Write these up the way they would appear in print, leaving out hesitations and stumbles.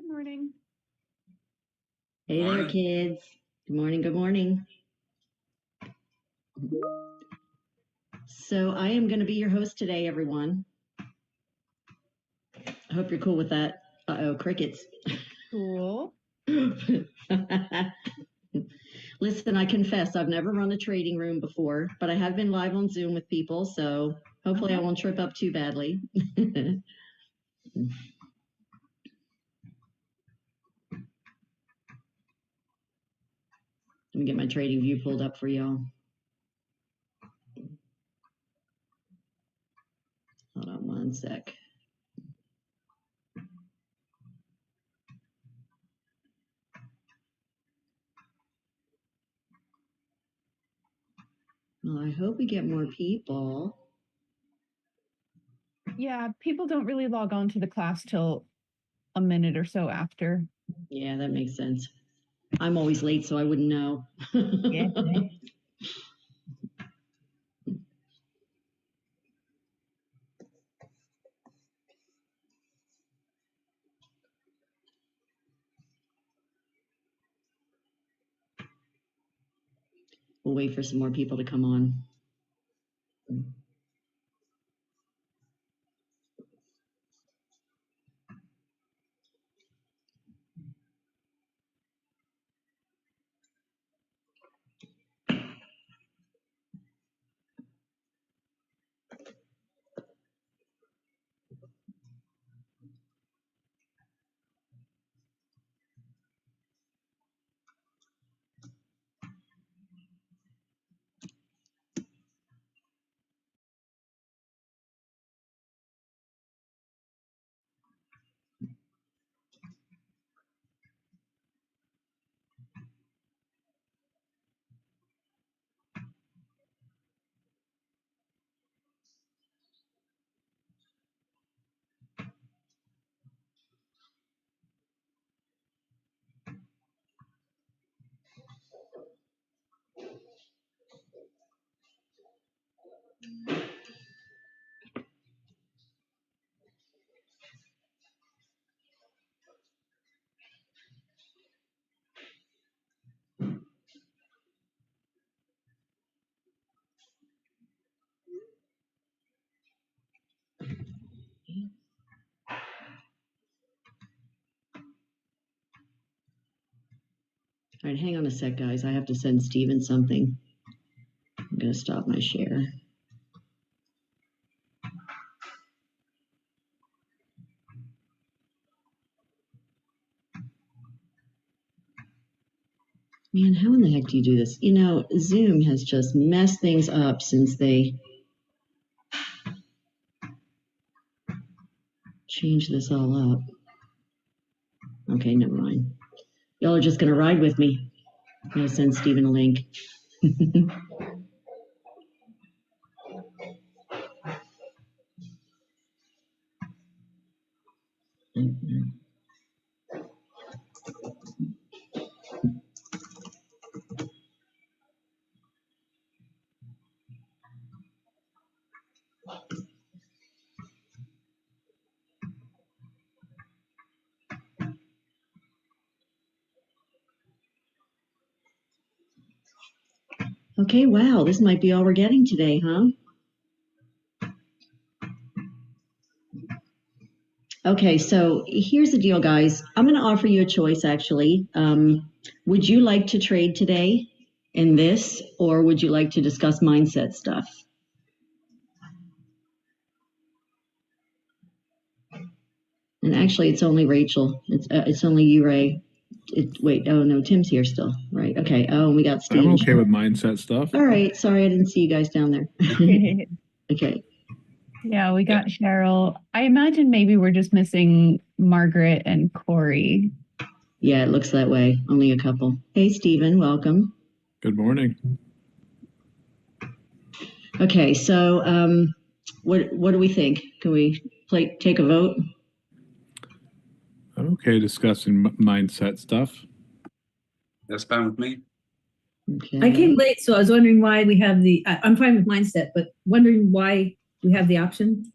Good morning. Hey there, kids. Good morning. Good morning. So I am going to be your host today, everyone. I hope you're cool with that. Uh-oh, crickets. Cool. Listen, I confess, I've never run a trading room before, but I have been live on Zoom with people, so hopefully I won't trip up too badly. Let me get my trading view pulled up for y'all. Hold on one sec. Well, I hope we get more people. Yeah, people don't really log on to the class till a minute or so after. Yeah, that makes sense. I'm always late, so I wouldn't know. Yeah. We'll wait for some more people to come on. All right, hang on a sec, guys. I have to send Steven something. I'm going to stop my share. Man, how in the heck do you do this? You know, Zoom has just messed things up since they changed this all up. Okay, never mind. Y'all are just going to ride with me. I'm going to send Steven a link. Okay, wow, this might be all we're getting today, huh? Okay, so here's the deal, guys. I'm going to offer you a choice, actually. Would you like to trade today in this, or would you like to discuss mindset stuff? And actually, it's only Rachel. It's only you, Ray. Wait, oh no, Tim's here still, right? Okay. Oh, and we got Steve. I'm okay with mindset stuff. All right. Sorry, I didn't see you guys down there. Okay. Yeah, we got Cheryl. I imagine maybe we're just missing Margaret and Corey. Yeah, it looks that way. Only a couple. Hey, Stephen, welcome. Good morning. Okay, so what do we think? Can we take a vote? I'm okay discussing mindset stuff. That's fine with me. Okay. I came late, so I was wondering why we have I'm fine with mindset, but wondering why we have the option.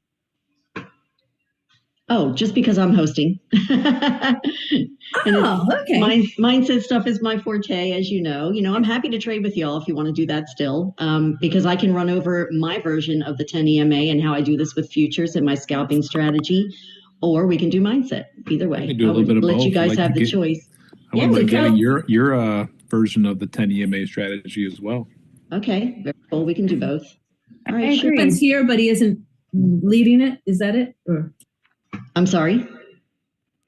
Oh, just because I'm hosting. And Oh, okay. mindset stuff is my forte, as you know. I'm happy to trade with y'all if you want to do that still, because I can run over my version of the 10 EMA and how I do this with futures and my scalping strategy, or we can do mindset. Either way, can do a I little would bit of let you both. guys I'd like have to the get- choice. I Yeah, wouldn't mind so getting Cal- your version of the 10 EMA strategy as well. Okay, very cool. We can do both. All I right, sure. agree. Calvin's here, but he isn't leading it. Is that it? Or I'm sorry.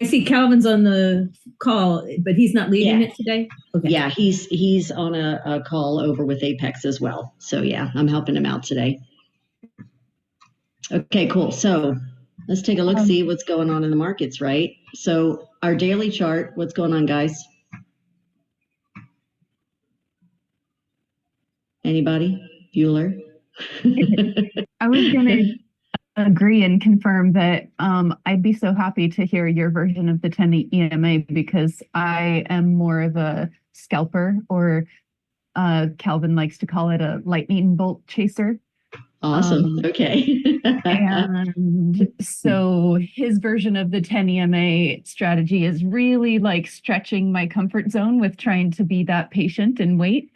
I see Calvin's on the call, but he's not leading Yeah. it today. Okay. Yeah, he's on a call over with Apex as well. So yeah, I'm helping him out today. Okay, cool. So let's take a look, see what's going on in the markets, right? So our daily chart, what's going on, guys? Anybody? Bueller? I was going to agree and confirm that I'd be so happy to hear your version of the 10 EMA because I am more of a scalper, or Calvin likes to call it a lightning bolt chaser. Awesome. Okay. And so his version of the 10 EMA strategy is really like stretching my comfort zone with trying to be that patient and wait.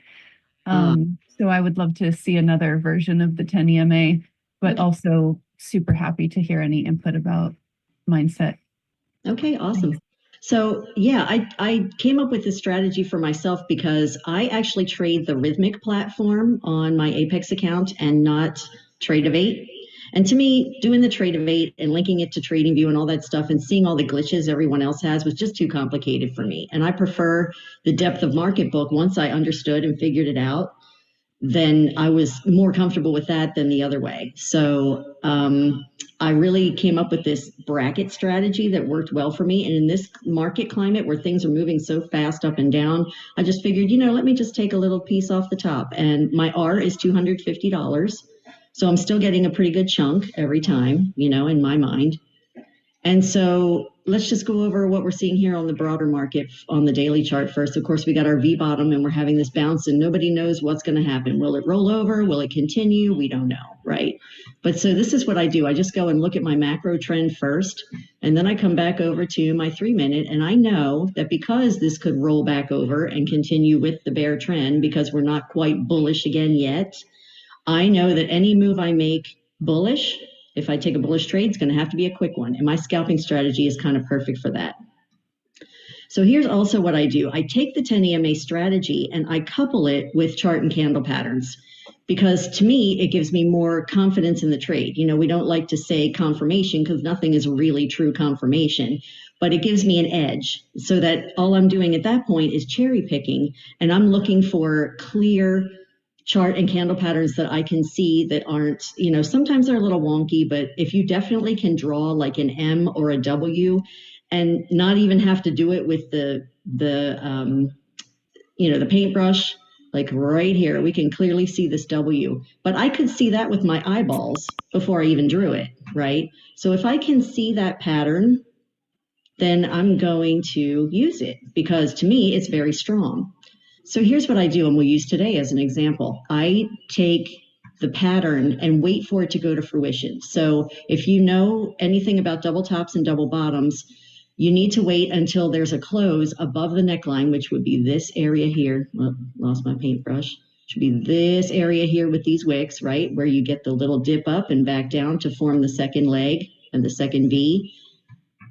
So I would love to see another version of the 10 EMA, but Okay. also super happy to hear any input about mindset. Okay, awesome. So yeah, I came up with this strategy for myself because I actually trade the Rhythmic platform on my Apex account and not Trade-of-8. And to me, doing the Trade-of-8 and linking it to TradingView and all that stuff and seeing all the glitches everyone else has was just too complicated for me. And I prefer the depth of market book. Once I understood and figured it out, then I was more comfortable with that than the other way. So I really came up with this bracket strategy that worked well for me. And in this market climate where things are moving so fast up and down, I just figured, let me just take a little piece off the top. And my R is $250. So I'm still getting a pretty good chunk every time, in my mind. And so let's just go over what we're seeing here on the broader market on the daily chart first. Of course, we got our V bottom and we're having this bounce and nobody knows what's going to happen. Will it roll over? Will it continue? We don't know, right? But so this is what I do. I just go and look at my macro trend first, and then I come back over to my 3-minute, and I know that because this could roll back over and continue with the bear trend because we're not quite bullish again yet, I know that any move I make bullish, if I take a bullish trade, it's going to have to be a quick one. And my scalping strategy is kind of perfect for that. So here's also what I do. I take the 10 EMA strategy and I couple it with chart and candle patterns because to me, it gives me more confidence in the trade. We don't like to say confirmation because nothing is really true confirmation, but it gives me an edge so that all I'm doing at that point is cherry picking and I'm looking for clear chart and candle patterns that I can see that aren't, sometimes they're a little wonky, but if you definitely can draw like an M or a W and not even have to do it with the paintbrush, like right here, we can clearly see this W, but I could see that with my eyeballs before I even drew it, right? So if I can see that pattern, then I'm going to use it because to me, it's very strong. So here's what I do, and we'll use today as an example. I take the pattern and wait for it to go to fruition. So if you know anything about double tops and double bottoms, you need to wait until there's a close above the neckline, which would be this area here. Well, lost my paintbrush. Should be this area here with these wicks, right? Where you get the little dip up and back down to form the second leg and the second V.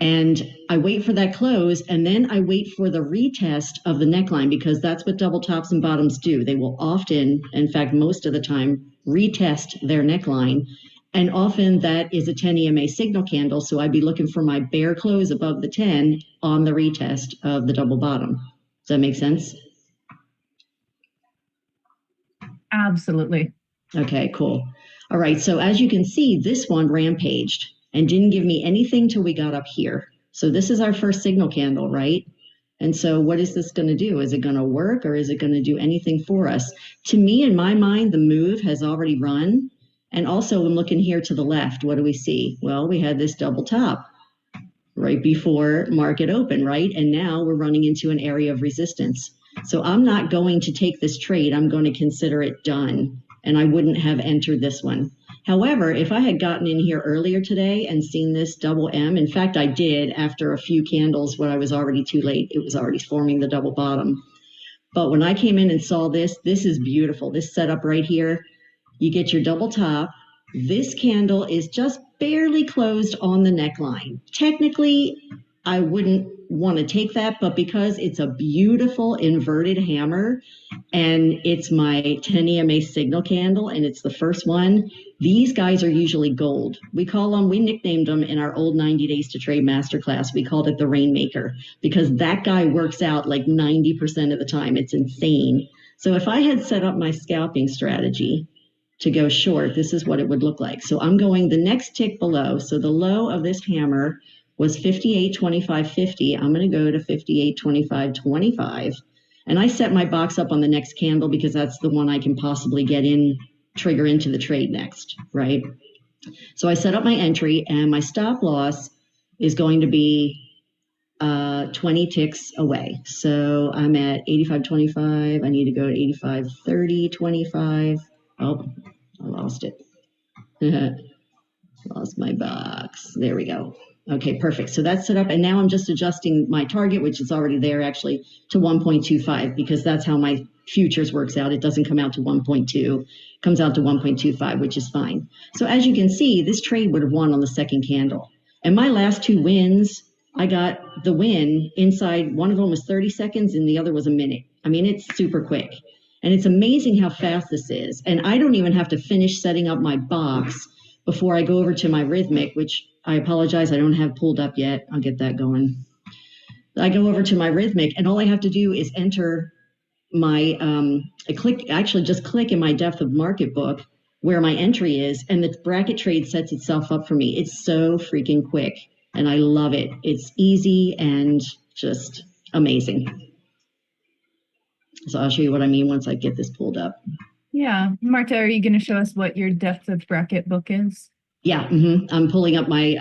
And I wait for that close, and then I wait for the retest of the neckline because that's what double tops and bottoms do. They will often, in fact, most of the time, retest their neckline. And often that is a 10 EMA signal candle. So I'd be looking for my bear close above the 10 on the retest of the double bottom. Does that make sense? Absolutely. Okay, cool. All right. So as you can see, this one rampaged and didn't give me anything till we got up here. So this is our first signal candle, right? And so what is this going to do? Is it going to work or is it going to do anything for us? To me, in my mind, the move has already run. And also when looking here to the left, what do we see? Well, we had this double top right before market open, right? And now we're running into an area of resistance. So I'm not going to take this trade. I'm going to consider it done. And I wouldn't have entered this one. However, if I had gotten in here earlier today and seen this double M, in fact, I did after a few candles when I was already too late, it was already forming the double bottom. But when I came in and saw this is beautiful. This setup right here, you get your double top. This candle is just barely closed on the neckline. Technically, I wouldn't want to take that, but because it's a beautiful inverted hammer and it's my 10 EMA signal candle and it's the first one, these guys are usually gold. We nicknamed them in our old 90 Days to Trade Masterclass. We called it the Rainmaker because that guy works out like 90% of the time. It's insane. So if I had set up my scalping strategy to go short, this is what it would look like. So I'm going the next tick below. So the low of this hammer was 58.25.50. I'm going to go to 58.25.25. And I set my box up on the next candle because that's the one I can possibly trigger into the trade next, right? So I set up my entry and my stop loss is going to be 20 ticks away. So I'm at 85.25. I need to go to 85.30.25. Oh, I lost it. Lost my box. There we go. Okay, perfect. So that's set up. And now I'm just adjusting my target, which is already there actually, to 1.25 because that's how my futures works out. It doesn't come out to 1.2. It comes out to 1.25, which is fine. So as you can see, this trade would have won on the second candle. And my last two wins, I got the win inside. One of them was 30 seconds and the other was a minute. I mean, it's super quick. And it's amazing how fast this is. And I don't even have to finish setting up my box before I go over to my Rithmic, which I apologize, I don't have pulled up yet. I'll get that going. I go over to my Rithmic, and all I have to do is enter my, just click in my depth of market book where my entry is, and the bracket trade sets itself up for me. It's so freaking quick, and I love it. It's easy and just amazing. So I'll show you what I mean once I get this pulled up. Yeah. Marta, are you going to show us what your depth of bracket book is? Yeah, I'm pulling up my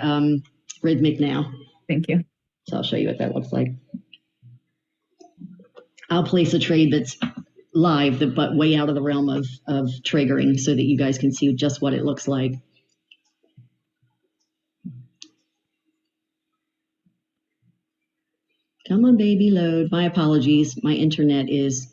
Rithmic now. Thank you. So I'll show you what that looks like. I'll place a trade that's live, but way out of the realm of triggering so that you guys can see just what it looks like. Come on, baby, load. My apologies. My internet is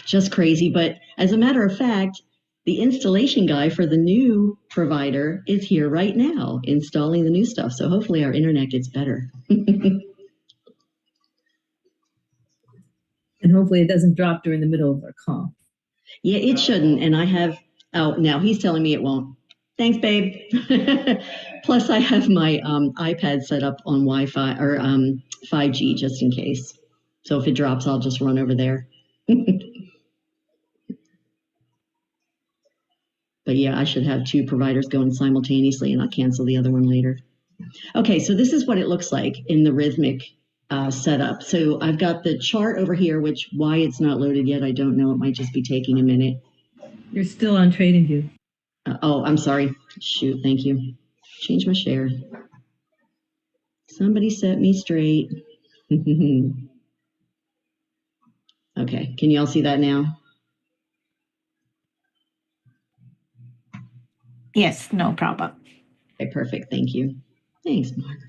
just crazy. But as a matter of fact, the installation guy for the new provider is here right now installing the new stuff. So hopefully our internet gets better. And hopefully it doesn't drop during the middle of our call. Yeah, it shouldn't. And I have, oh, now he's telling me it won't. Thanks, babe. Plus I have my iPad set up on Wi-Fi or 5G just in case. So if it drops, I'll just run over there. But yeah, I should have two providers going simultaneously and I'll cancel the other one later. Okay, so this is what it looks like in the Rithmic setup. So I've got the chart over here, which why it's not loaded yet, I don't know. It might just be taking a minute. You're still on TradingView. Oh, I'm sorry. Shoot, thank you. Change my share. Somebody set me straight. Okay, can you all see that now? Yes, no problem. Okay, perfect. Thank you. Thanks, Margaret.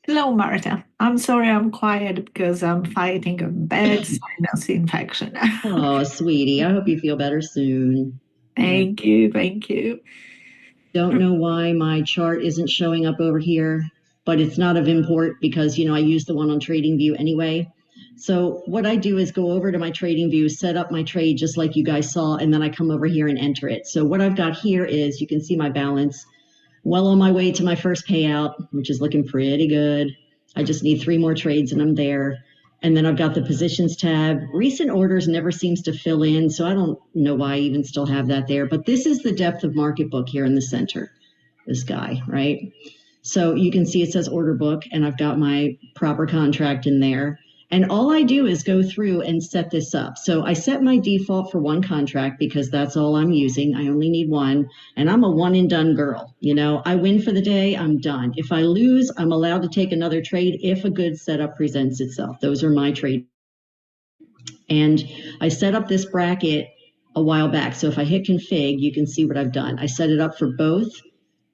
Hello, Marta. I'm sorry I'm quiet because I'm fighting a bad sinus infection. Oh, sweetie, I hope you feel better soon. Thank you. Thank you. Don't know why my chart isn't showing up over here, but it's not of import because, you know, I use the one on TradingView anyway. So what I do is go over to my TradingView, set up my trade just like you guys saw, and then I come over here and enter it. So what I've got here is, you can see my balance. Well on my way to my first payout, which is looking pretty good. I just need 3 more trades and I'm there. And then I've got the positions tab. Recent orders never seems to fill in, so I don't know why I even still have that there. But this is the depth of market book here in the center, this guy, right? So you can see it says order book, and I've got my proper contract in there. And all I do is go through and set this up. So I set my default for 1 contract because that's all I'm using. I only need 1, and I'm a one and done girl. You know, I win for the day, I'm done. If I lose, I'm allowed to take another trade if a good setup presents itself. Those are my trades. And I set up this bracket a while back. So if I hit config, you can see what I've done. I set it up for both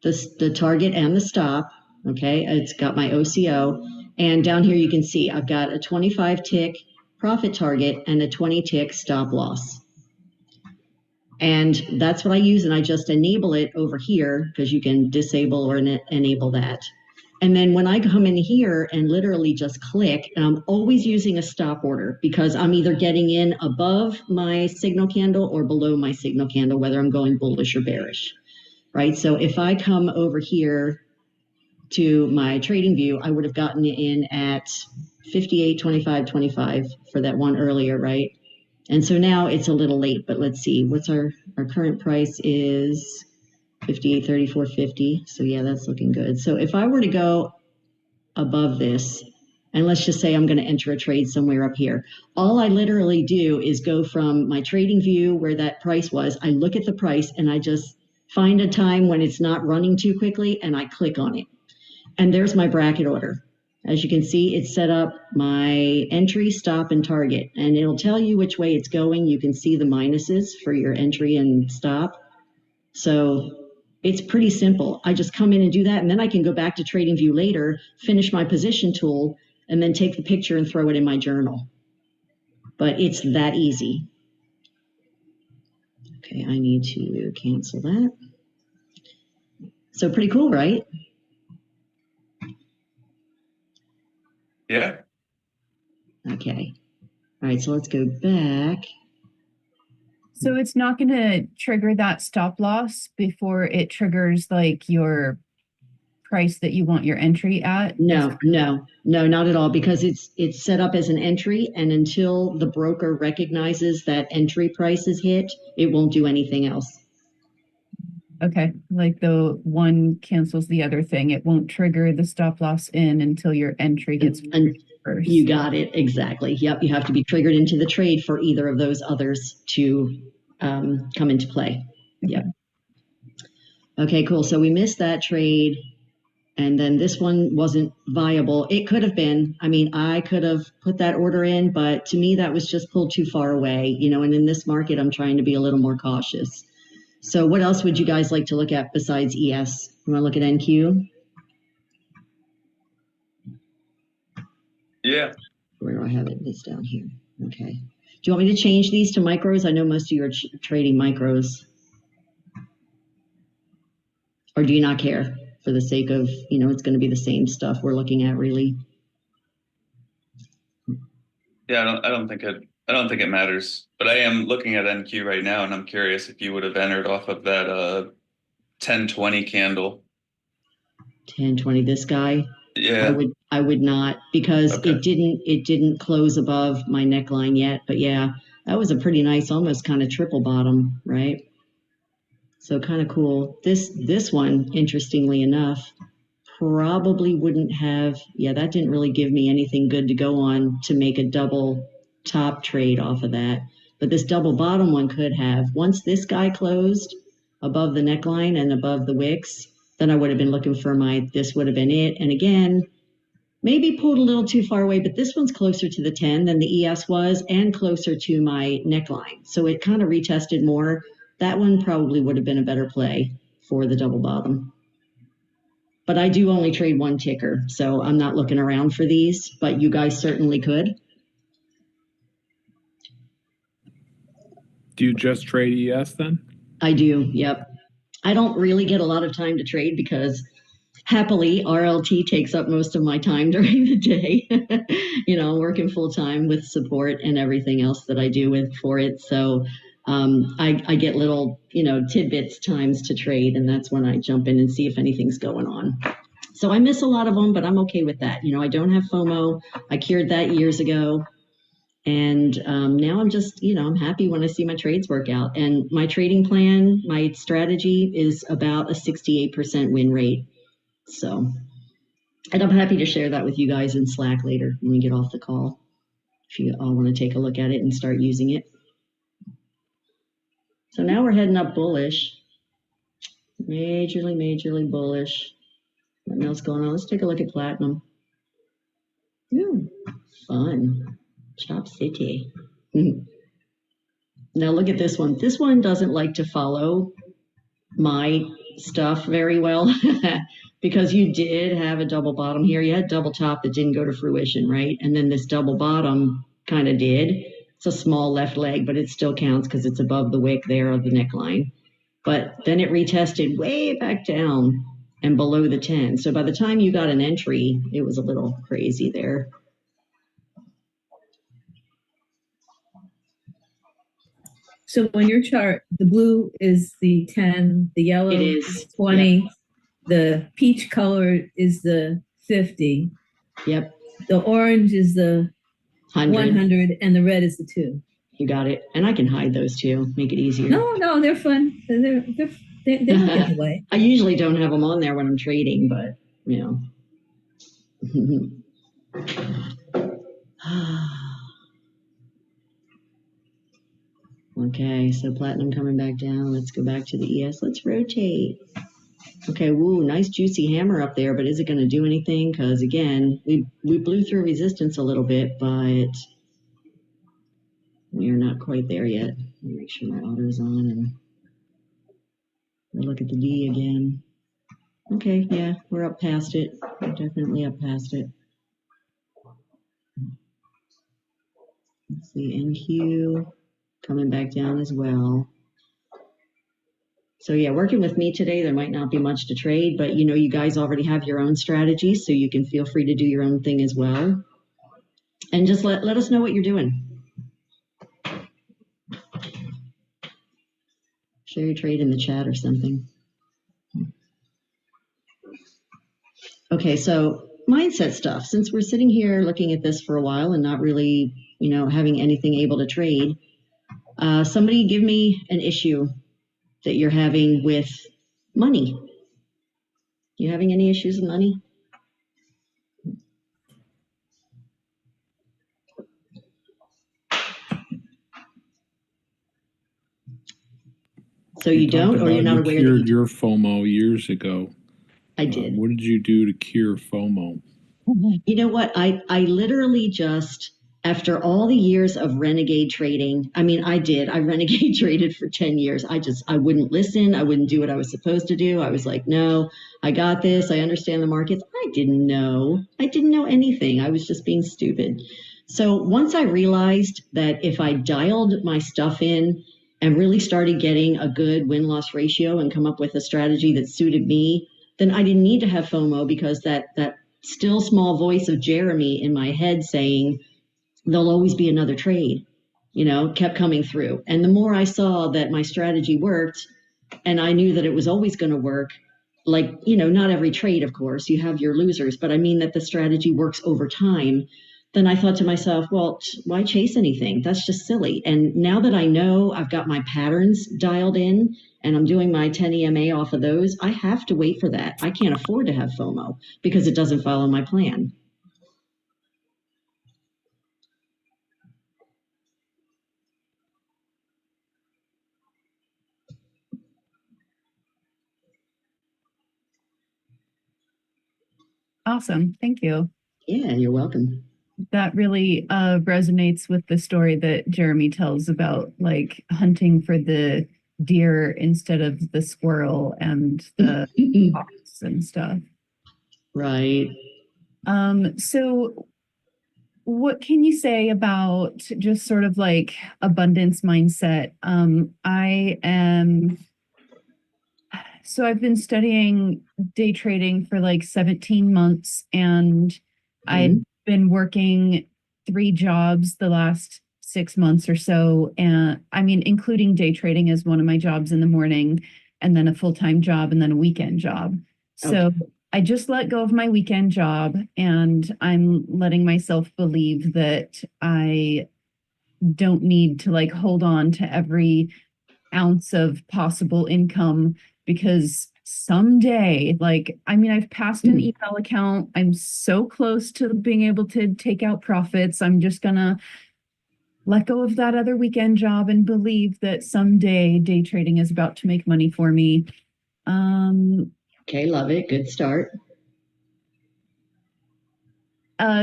the target and the stop. Okay, it's got my OCO. And down here you can see I've got a 25 tick profit target and a 20 tick stop loss. And that's what I use, and I just enable it over here because you can disable or enable that. And then when I come in here and literally just click, and I'm always using a stop order because I'm either getting in above my signal candle or below my signal candle, whether I'm going bullish or bearish, right? So if I come over here to my trading view, I would have gotten in at 58.25.25 for that one earlier, right? And so now it's a little late, but let's see, what's our current price is 58.34.50. So yeah, that's looking good. So if I were to go above this, and let's just say I'm going to enter a trade somewhere up here, all I literally do is go from my trading view where that price was, I look at the price and I just find a time when it's not running too quickly and I click on it. And there's my bracket order. As you can see, it's set up my entry, stop, and target, and it'll tell you which way it's going. You can see the minuses for your entry and stop. So it's pretty simple. I just come in and do that, and then I can go back to TradingView later, finish my position tool, and then take the picture and throw it in my journal. But it's that easy. Okay, I need to cancel that. So pretty cool, right? Yeah. Okay. All right, so let's go back. So it's not going to trigger that stop loss before it triggers like your price that you want your entry at? No, not at all, because it's set up as an entry, and until the broker recognizes that entry price is hit, it won't do anything else. Okay, like the one cancels the other thing. It won't trigger the stop loss in until your entry gets first. You got it, exactly. Yep, you have to be triggered into the trade for either of those others to come into play. Yep. Okay, cool. So we missed that trade, and then this one wasn't viable. It could have been. I mean, I could have put that order in, but to me, that was just pulled too far away, you know, and in this market, I'm trying to be a little more cautious. So what else would you guys like to look at besides ES? You want to look at NQ? Yeah. Where do I have it? It's down here. Okay. Do you want me to change these to micros? I know most of you are trading micros. Or do you not care for the sake of, you know, it's going to be the same stuff we're looking at really? Yeah, I don't think it matters. But I am looking at NQ right now, and I'm curious if you would have entered off of that 1020 candle. 1020, this guy? Yeah. I would not, because Okay. it didn't close above my neckline yet. But yeah, that was a pretty nice, almost kind of triple bottom, right? So kind of cool. This one, interestingly enough, probably wouldn't have, yeah, that didn't really give me anything good to go on to make a double top trade off of that. But this double bottom one could have. Once this guy closed above the neckline and above the wicks, then I would have been looking for this would have been it. And again, maybe pulled a little too far away, but this one's closer to the 10 than the ES was, and closer to my neckline. So it kind of retested more. That one probably would have been a better play for the double bottom. But I do only trade one ticker, so I'm not looking around for these, but you guys certainly could. Do you just trade ES then? I do, yep. I don't really get a lot of time to trade because happily RLT takes up most of my time during the day. You know, working full time with support and everything else that I do for it. So I get little, you know, tidbits times to trade, and that's when I jump in and see if anything's going on. So I miss a lot of them, but I'm okay with that. You know, I don't have FOMO. I cured that years ago. And now I'm just, you know, I'm happy when I see my trades work out. And my trading plan, my strategy is about a 68% win rate. So, and I'm happy to share that with you guys in Slack later when we get off the call, if you all want to take a look at it and start using it. So now we're heading up bullish, majorly bullish. What else going on? Let's take a look at platinum. Ooh, fun. Chop City. Now look at this one. This one doesn't like to follow my stuff very well because you did have a double bottom here. You had double top that didn't go to fruition, right? And then this double bottom kind of did. It's a small left leg, but it still counts because it's above the wick there of the neckline. But then it retested way back down and below the 10. So by the time you got an entry, it was a little crazy there. So on your chart, the blue is the 10, the yellow It is is, 20, the peach color is the 50, Yep, the orange is the 100. 100, and the red is the 2. You got it. And I can hide those too, make it easier. No, they're fun. They don't get away. I usually don't have them on there when I'm trading, but you know. Okay, so platinum coming back down. Let's go back to the ES. Let's rotate. Okay, woo, nice juicy hammer up there, but is it going to do anything? Because again, we blew through resistance a little bit, but we are not quite there yet. Let me make sure my auto's on and we'll look at the D again. Okay, yeah, we're up past it. We're definitely up past it. Let's see, NQ coming back down as well. So yeah, working with me today, there might not be much to trade, but you know, you guys already have your own strategies, so you can feel free to do your own thing as well. And just let us know what you're doing. Share your trade in the chat or something. Okay, so mindset stuff. Since we're sitting here looking at this for a while and not really, you know, having anything able to trade, somebody give me an issue that you're having with money. You having any issues with money? So you don't, or you're not aware that cured you do? your FOMO years ago. I did. What did you do to cure FOMO? You know what? I literally just, after all the years of renegade trading, I mean, I renegade traded for 10 years. I wouldn't listen. I wouldn't do what I was supposed to do. I was like, no, I got this. I understand the markets. I didn't know anything. I was just being stupid. So once I realized that if I dialed my stuff in and really started getting a good win-loss ratio and come up with a strategy that suited me, then I didn't need to have FOMO, because that still small voice of Jeremy in my head saying there'll always be another trade, you know, kept coming through. And the more I saw that my strategy worked, and I knew that it was always going to work, like, you know, not every trade, of course, you have your losers, but I mean that the strategy works over time, then I thought to myself, well, why chase anything? That's just silly. And now that I know I've got my patterns dialed in and I'm doing my 10 EMA off of those, I have to wait for that. I can't afford to have FOMO because it doesn't follow my plan. Awesome. Thank you. Yeah, you're welcome. That really resonates with the story that Jeremy tells about like hunting for the deer instead of the squirrel and the fox and stuff. Right. So what can you say about just sort of like abundance mindset? I've been studying day trading for like 17 months, and I've been working 3 jobs the last 6 months or so. And I mean, including day trading as one of my jobs in the morning, and then a full-time job, and then a weekend job. So Okay. I just let go of my weekend job, and I'm letting myself believe that I don't need to like hold on to every ounce of possible income, because someday, like, I mean, I've passed an email account. I'm so close to being able to take out profits. I'm just gonna let go of that other weekend job and believe that someday day trading is about to make money for me. Okay, love it. Good start.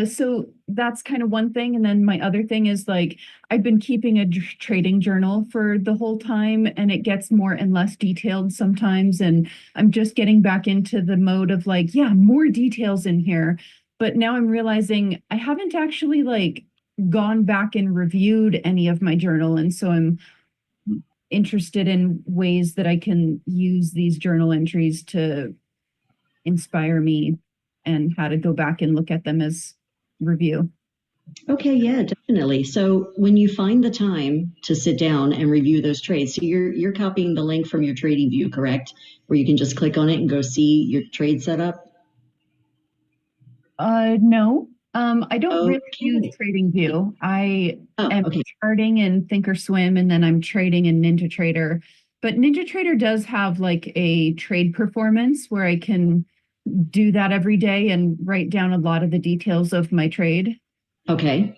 So that's kind of one thing. And then my other thing is like, I've been keeping a trading journal for the whole time, and it gets more and less detailed sometimes. And I'm just getting back into the mode of like, yeah, more details in here. But now I'm realizing I haven't actually like gone back and reviewed any of my journal. And so I'm interested in ways that I can use these journal entries to inspire me and how to go back and look at them as review. Okay, yeah, definitely. So when you find the time to sit down and review those trades, so you're copying the link from your trading view, correct? Where you can just click on it and go see your trade setup? No. I don't really Okay. use TradingView. I Oh, am okay. charting in Thinkorswim, and then I'm trading in NinjaTrader. But NinjaTrader does have like a trade performance where I can do that every day and write down a lot of the details of my trade. Okay.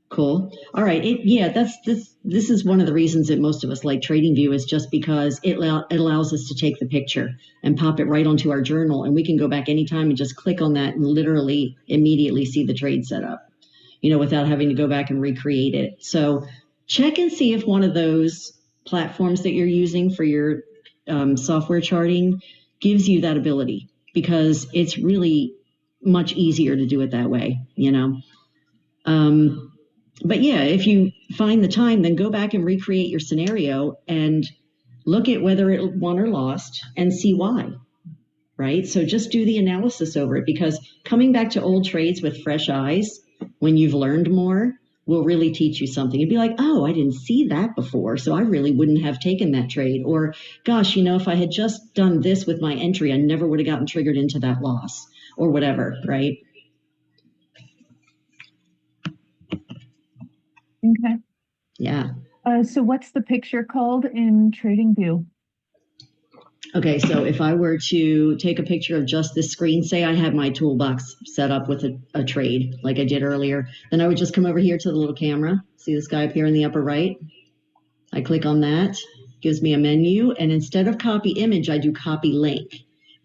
Cool. All right. This is one of the reasons that most of us like TradingView is just because it allows us to take the picture and pop it right onto our journal, and we can go back anytime and just click on that and literally immediately see the trade setup, without having to go back and recreate it. So check and see if one of those platforms that you're using for your software charting gives you that ability, because it's really much easier to do it that way, But yeah, if you find the time, then go back and recreate your scenario and look at whether it won or lost and see why, right? So just do the analysis over it, because coming back to old trades with fresh eyes when you've learned more will really teach you something. You'd be like, oh, I didn't see that before, so I really wouldn't have taken that trade. Or, gosh, if I had just done this with my entry, I never would have gotten triggered into that loss or whatever, right? Okay. Yeah. So what's the picture called in TradingView? Okay, so if I were to take a picture of just this screen, say I had my toolbox set up with a trade like I did earlier, then I would just come over here to the little camera. See this guy up here in the upper right? I click on that, gives me a menu, and instead of copy image, I do copy link.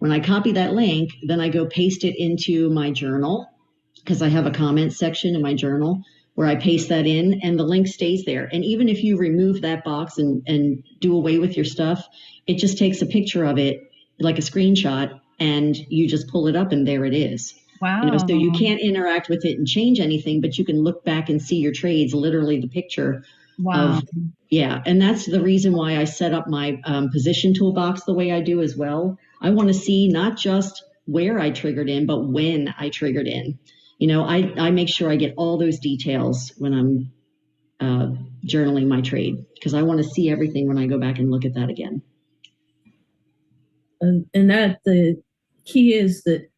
When I copy that link, then I go paste it into my journal, because I have a comment section in my journal where I paste that in, and the link stays there. And even if you remove that box and do away with your stuff, it just takes a picture of it like a screenshot, and you just pull it up and there it is. Wow. So you can't interact with it and change anything, but you can look back and see your trades, literally the picture. Wow. Yeah, and that's the reason why I set up my position toolbox the way I do as well. I want to see not just where I triggered in, but when I triggered in. I make sure I get all those details when I'm journaling my trade, because I want to see everything when I go back and look at that again. And that the key is that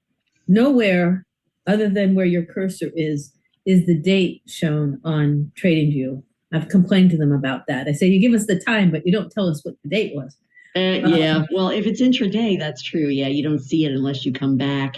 nowhere other than where your cursor is the date shown on TradingView. I've complained to them about that. I say, you give us the time, but you don't tell us what the date was. Yeah, well, if it's intraday, that's true. Yeah, you don't see it unless you come back,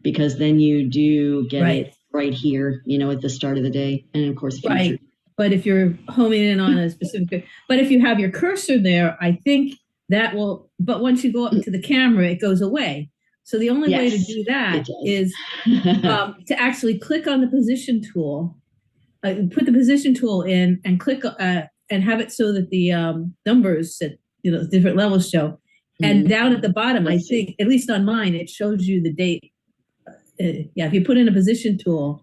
because then you do get it right here, at the start of the day. And of course, future. Right. But if you're homing in on a specific, but if you have your cursor there, I think that will, but once you go up to the camera, it goes away. So the only way to do that is to actually click on the position tool, put the position tool in and click and have it so that the numbers at different levels show. And down at the bottom, I think, at least on mine, it shows you the date. If you put in a position tool,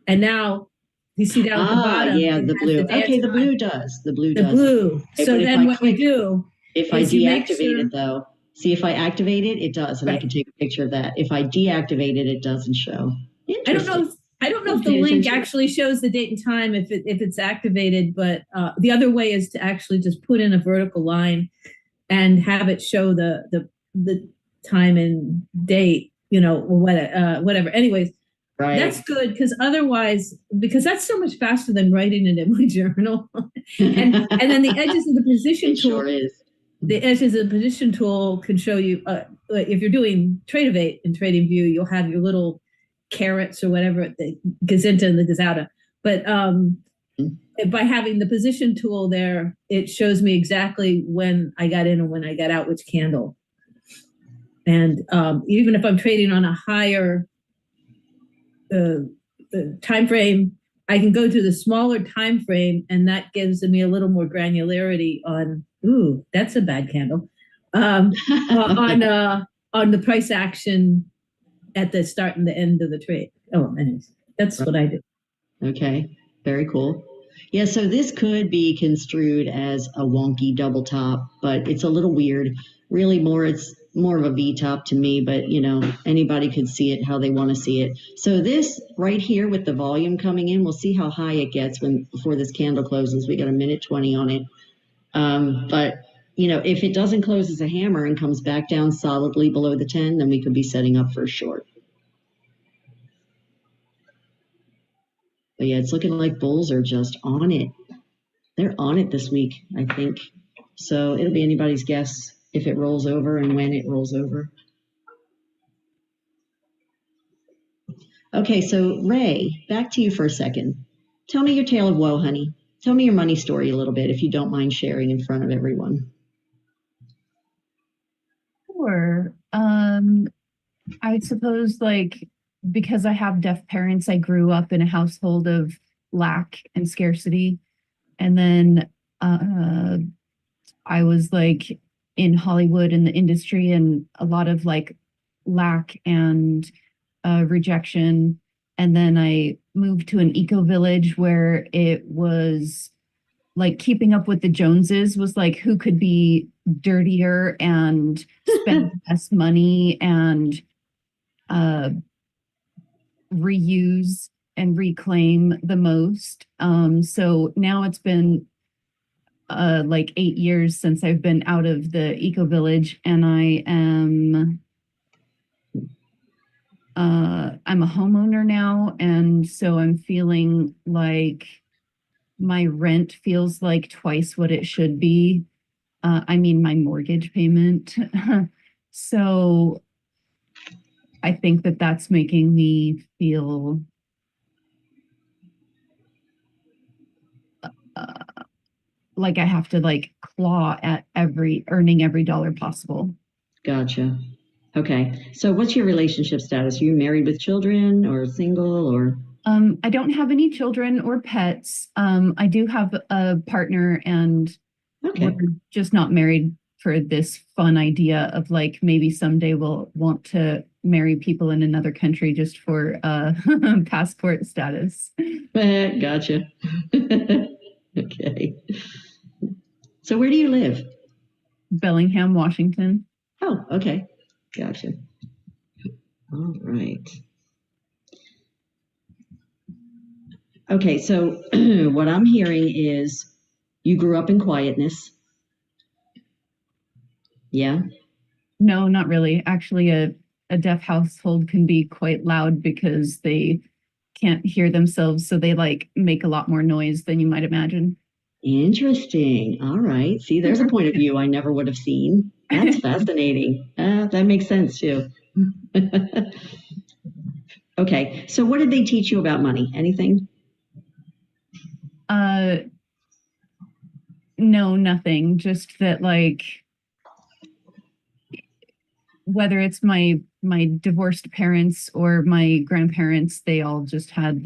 and now you see down at the bottom. Yeah, the blue. Okay, the blue does. The blue does. The blue. Okay, so then what you do, if I deactivate it though, see if I activate it, it does, and I can take a picture of that. If I deactivate it, it doesn't show. I don't know if the link actually shows the date and time if it's activated, but the other way is to actually just put in a vertical line and have it show the time and date, or whatever. Anyways, right. That's good, because otherwise, because that's so much faster than writing it in my journal. and then the edges of the position tool. Sure is. The edges of the position tool can show you if you're doing Tradovate in TradingView, you'll have your little carrots or whatever, the Gazinta and the Gazauta. But by having the position tool there, it shows me exactly when I got in and when I got out, which candle. And even if I'm trading on a higher the time frame. I can go to the smaller time frame, and that gives me a little more granularity on. Ooh, that's a bad candle. On the price action at the start and the end of the trade. Oh, anyways, that's what I do. Okay, very cool. Yeah, so this could be construed as a wonky double top, but it's a little weird. Really it's more of a V top to me, but anybody could see it how they want to see it. So this right here with the volume coming in, we'll see how high it gets before this candle closes. We got a minute 20 on it. But if it doesn't close as a hammer and comes back down solidly below the 10, then we could be setting up for a short. But yeah, it's looking like bulls are just on it. They're on it this week, I think. So it'll be anybody's guess if it rolls over and when it rolls over. Okay, so Ray, back to you for a second. Tell me your tale of woe, honey. Tell me your money story a little bit, if you don't mind sharing in front of everyone. Sure. I suppose because I have deaf parents, I grew up in a household of lack and scarcity. And then I was in Hollywood in the industry, and a lot of lack and rejection. And then I moved to an eco village where it was keeping up with the Joneses was who could be dirtier and spend less money and reuse and reclaim the most. So now it's been 8 years since I've been out of the eco village, and I'm a homeowner now, and so I'm feeling like my rent feels like twice what it should be. I mean, my mortgage payment. So I think that that's making me feel like I have to claw at earning every dollar possible. Gotcha. Okay. So what's your relationship status? Are you married with children or single or? I don't have any children or pets. I do have a partner, and we're just not married for this fun idea of maybe someday we'll want to marry people in another country just for passport status. Gotcha. Okay. So where do you live? Bellingham, Washington. Oh, okay. Gotcha. All right. Okay, so what I'm hearing is you grew up in quietness. Yeah? No, not really. Actually, a deaf household can be quite loud because they can't hear themselves, so they make a lot more noise than you might imagine. Interesting. All right. See, there's a point of view I never would have seen. That's fascinating. That makes sense too. Okay, so what did they teach you about money? Anything? No, nothing. Just that whether it's my divorced parents or my grandparents, they all just had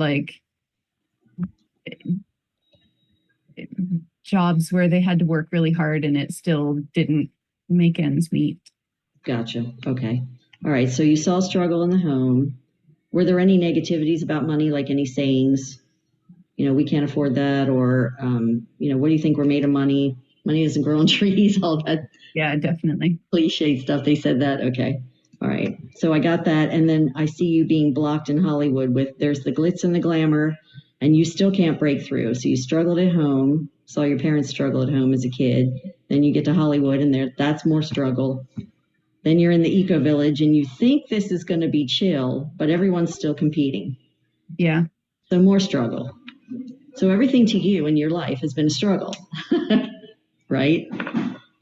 jobs where they had to work really hard, and it still didn't make ends meet. Gotcha. Okay. All right. So you saw struggle in the home. Were there any negativities about money, like any sayings? We can't afford that, or what do you think? We're made of money. Money doesn't grow on trees. All that. Yeah, definitely. Cliche stuff. They said that. Okay. All right. So I got that. And then I see you being blocked in Hollywood there's the glitz and the glamour, and you still can't break through. So you struggled at home, saw your parents struggle at home as a kid. Then you get to Hollywood, and that's more struggle. Then you're in the eco village, and you think this is going to be chill, but everyone's still competing. Yeah. So more struggle. So everything to you in your life has been a struggle, right?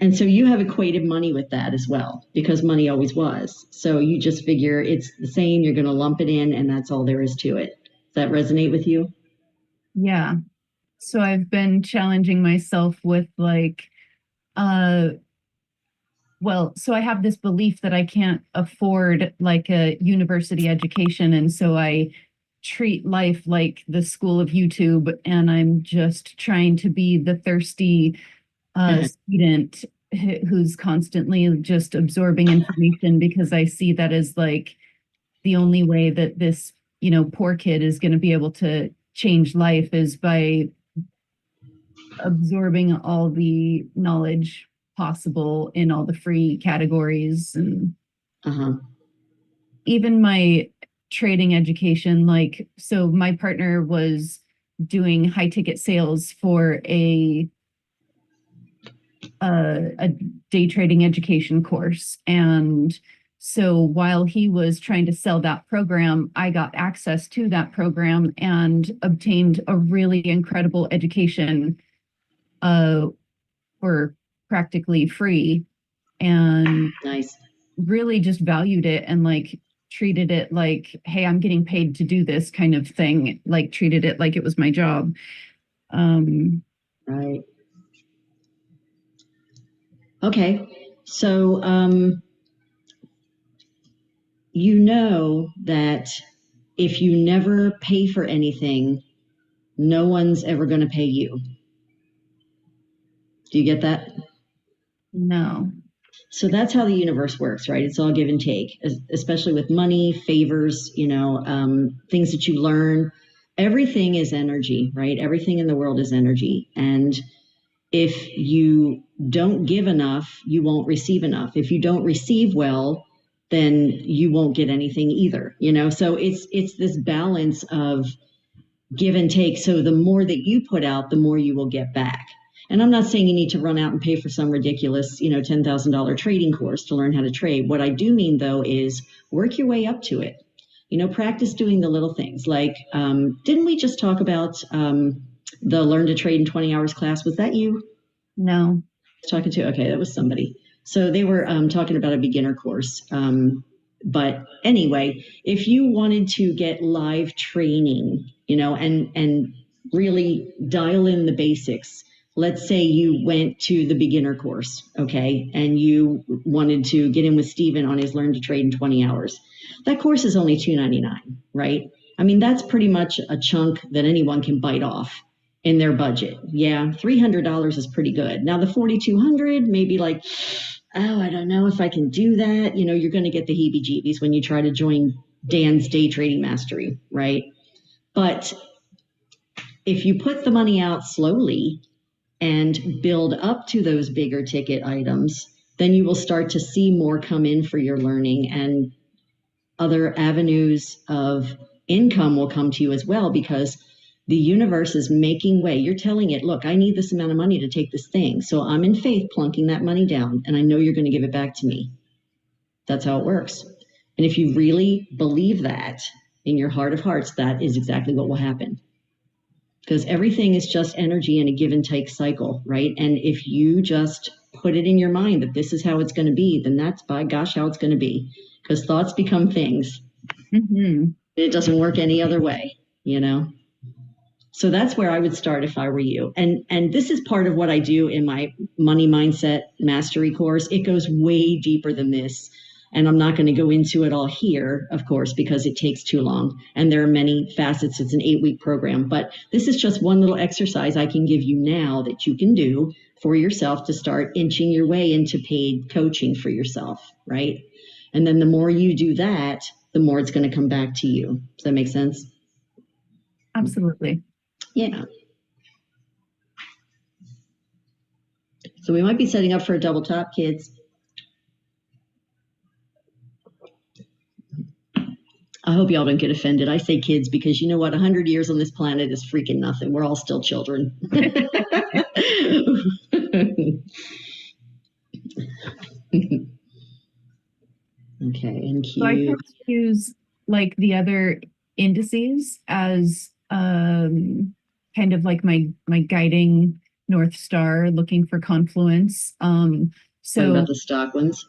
And so you have equated money with that as well, because money always was. So you just figure it's the same, you're going to lump it in, and that's all there is to it. Does that resonate with you? Yeah. So I've been challenging myself with so I have this belief that I can't afford a university education. And so I treat life like the school of YouTube, and I'm just trying to be the thirsty student who's constantly just absorbing information, because I see that as like the only way that this, poor kid is going to be able to change life is by absorbing all the knowledge possible in all the free categories. And even my trading education, like, so my partner was doing high ticket sales for a day trading education course. And so while he was trying to sell that program, I got access to that program and obtained a really incredible education for practically free, and Nice. really just valued it and like treated it like, hey, I'm getting paid to do this kind of thing, like treated it like it was my job. Right. Okay. So, you know that if you never pay for anything, no one's ever going to pay you. Do you get that? No. So that's how the universe works, right? It's all give and take, especially with money, favors, things that you learn. Everything is energy, right? Everything in the world is energy. And if you don't give enough, you won't receive enough. If you don't receive well, then you won't get anything either, So it's this balance of give and take. So the more that you put out, the more you will get back. And I'm not saying you need to run out and pay for some ridiculous, $10,000 trading course to learn how to trade. What I do mean, though, is work your way up to it. Practice doing the little things. Like, didn't we just talk about the Learn to Trade in 20 Hours class? Was that you? No. Talking to? Okay, that was somebody. So they were talking about a beginner course. But anyway, if you wanted to get live training, and really dial in the basics. Let's say you went to the beginner course, okay, and you wanted to get in with Stephen on his Learn to Trade in 20 Hours. That course is only $299, right? I mean, that's pretty much a chunk that anyone can bite off in their budget. Yeah, $300 is pretty good. Now the $4,200, maybe like, oh, I don't know if I can do that. You're going to get the heebie-jeebies when you try to join Dan's Day Trading Mastery, right? But if you put the money out slowly and build up to those bigger ticket items, then you will start to see more come in for your learning, and other avenues of income will come to you as well, because the universe is making way. You're telling it, look, I need this amount of money to take this thing. So I'm in faith plunking that money down, and I know you're going to give it back to me. That's how it works. And if you really believe that in your heart of hearts, that is exactly what will happen. Because everything is just energy in a give and take cycle, right? And if you just put it in your mind that this is how it's going to be, then that's, by gosh, how it's going to be. Because thoughts become things. Mm-hmm. It doesn't work any other way, So that's where I would start if I were you. And this is part of what I do in my Money Mindset Mastery course. It goes way deeper than this. And I'm not going to go into it all here, of course, because it takes too long. And there are many facets. It's an 8-week program. But this is just one little exercise I can give you now that you can do for yourself to start inching your way into paid coaching for yourself, right? And then the more you do that, the more it's going to come back to you. Does that make sense? Absolutely. Yeah. So we might be setting up for a double top, kids. I hope y'all don't get offended. I say kids because you know what? 100 years on this planet is freaking nothing. We're all still children. Okay, NQ. So I tend to use like the other indices as kind of like my guiding North Star, looking for confluence. What about the stock ones?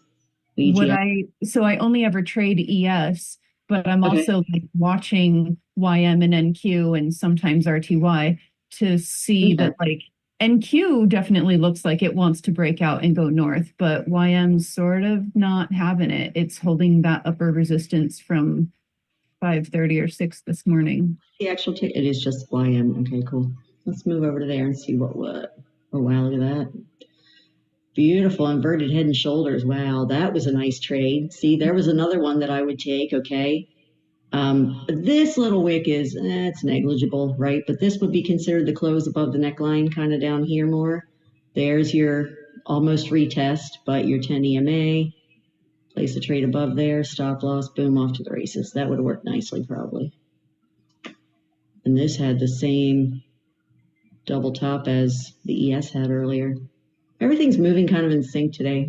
I only ever trade ES, but I'm also like watching YM and NQ and sometimes RTY to see that like NQ definitely looks like it wants to break out and go north, but YM's sort of not having it. It's holding that upper resistance from 5:30 or 6 this morning. The actual ticket, it is just YM. Okay, cool. Let's move over to there and see what. Oh, wow, look at that. Beautiful inverted head and shoulders. Wow, that was a nice trade. See, there was another one that I would take, okay? This little wick is, it's negligible, right? But this would be considered the close above the neckline, kind of down here more. There's your almost retest, but your 10 EMA. Place a trade above there, stop loss, boom, off to the races. That would have worked nicely, probably. And this had the same double top as the ES had earlier. Everything's moving kind of in sync today.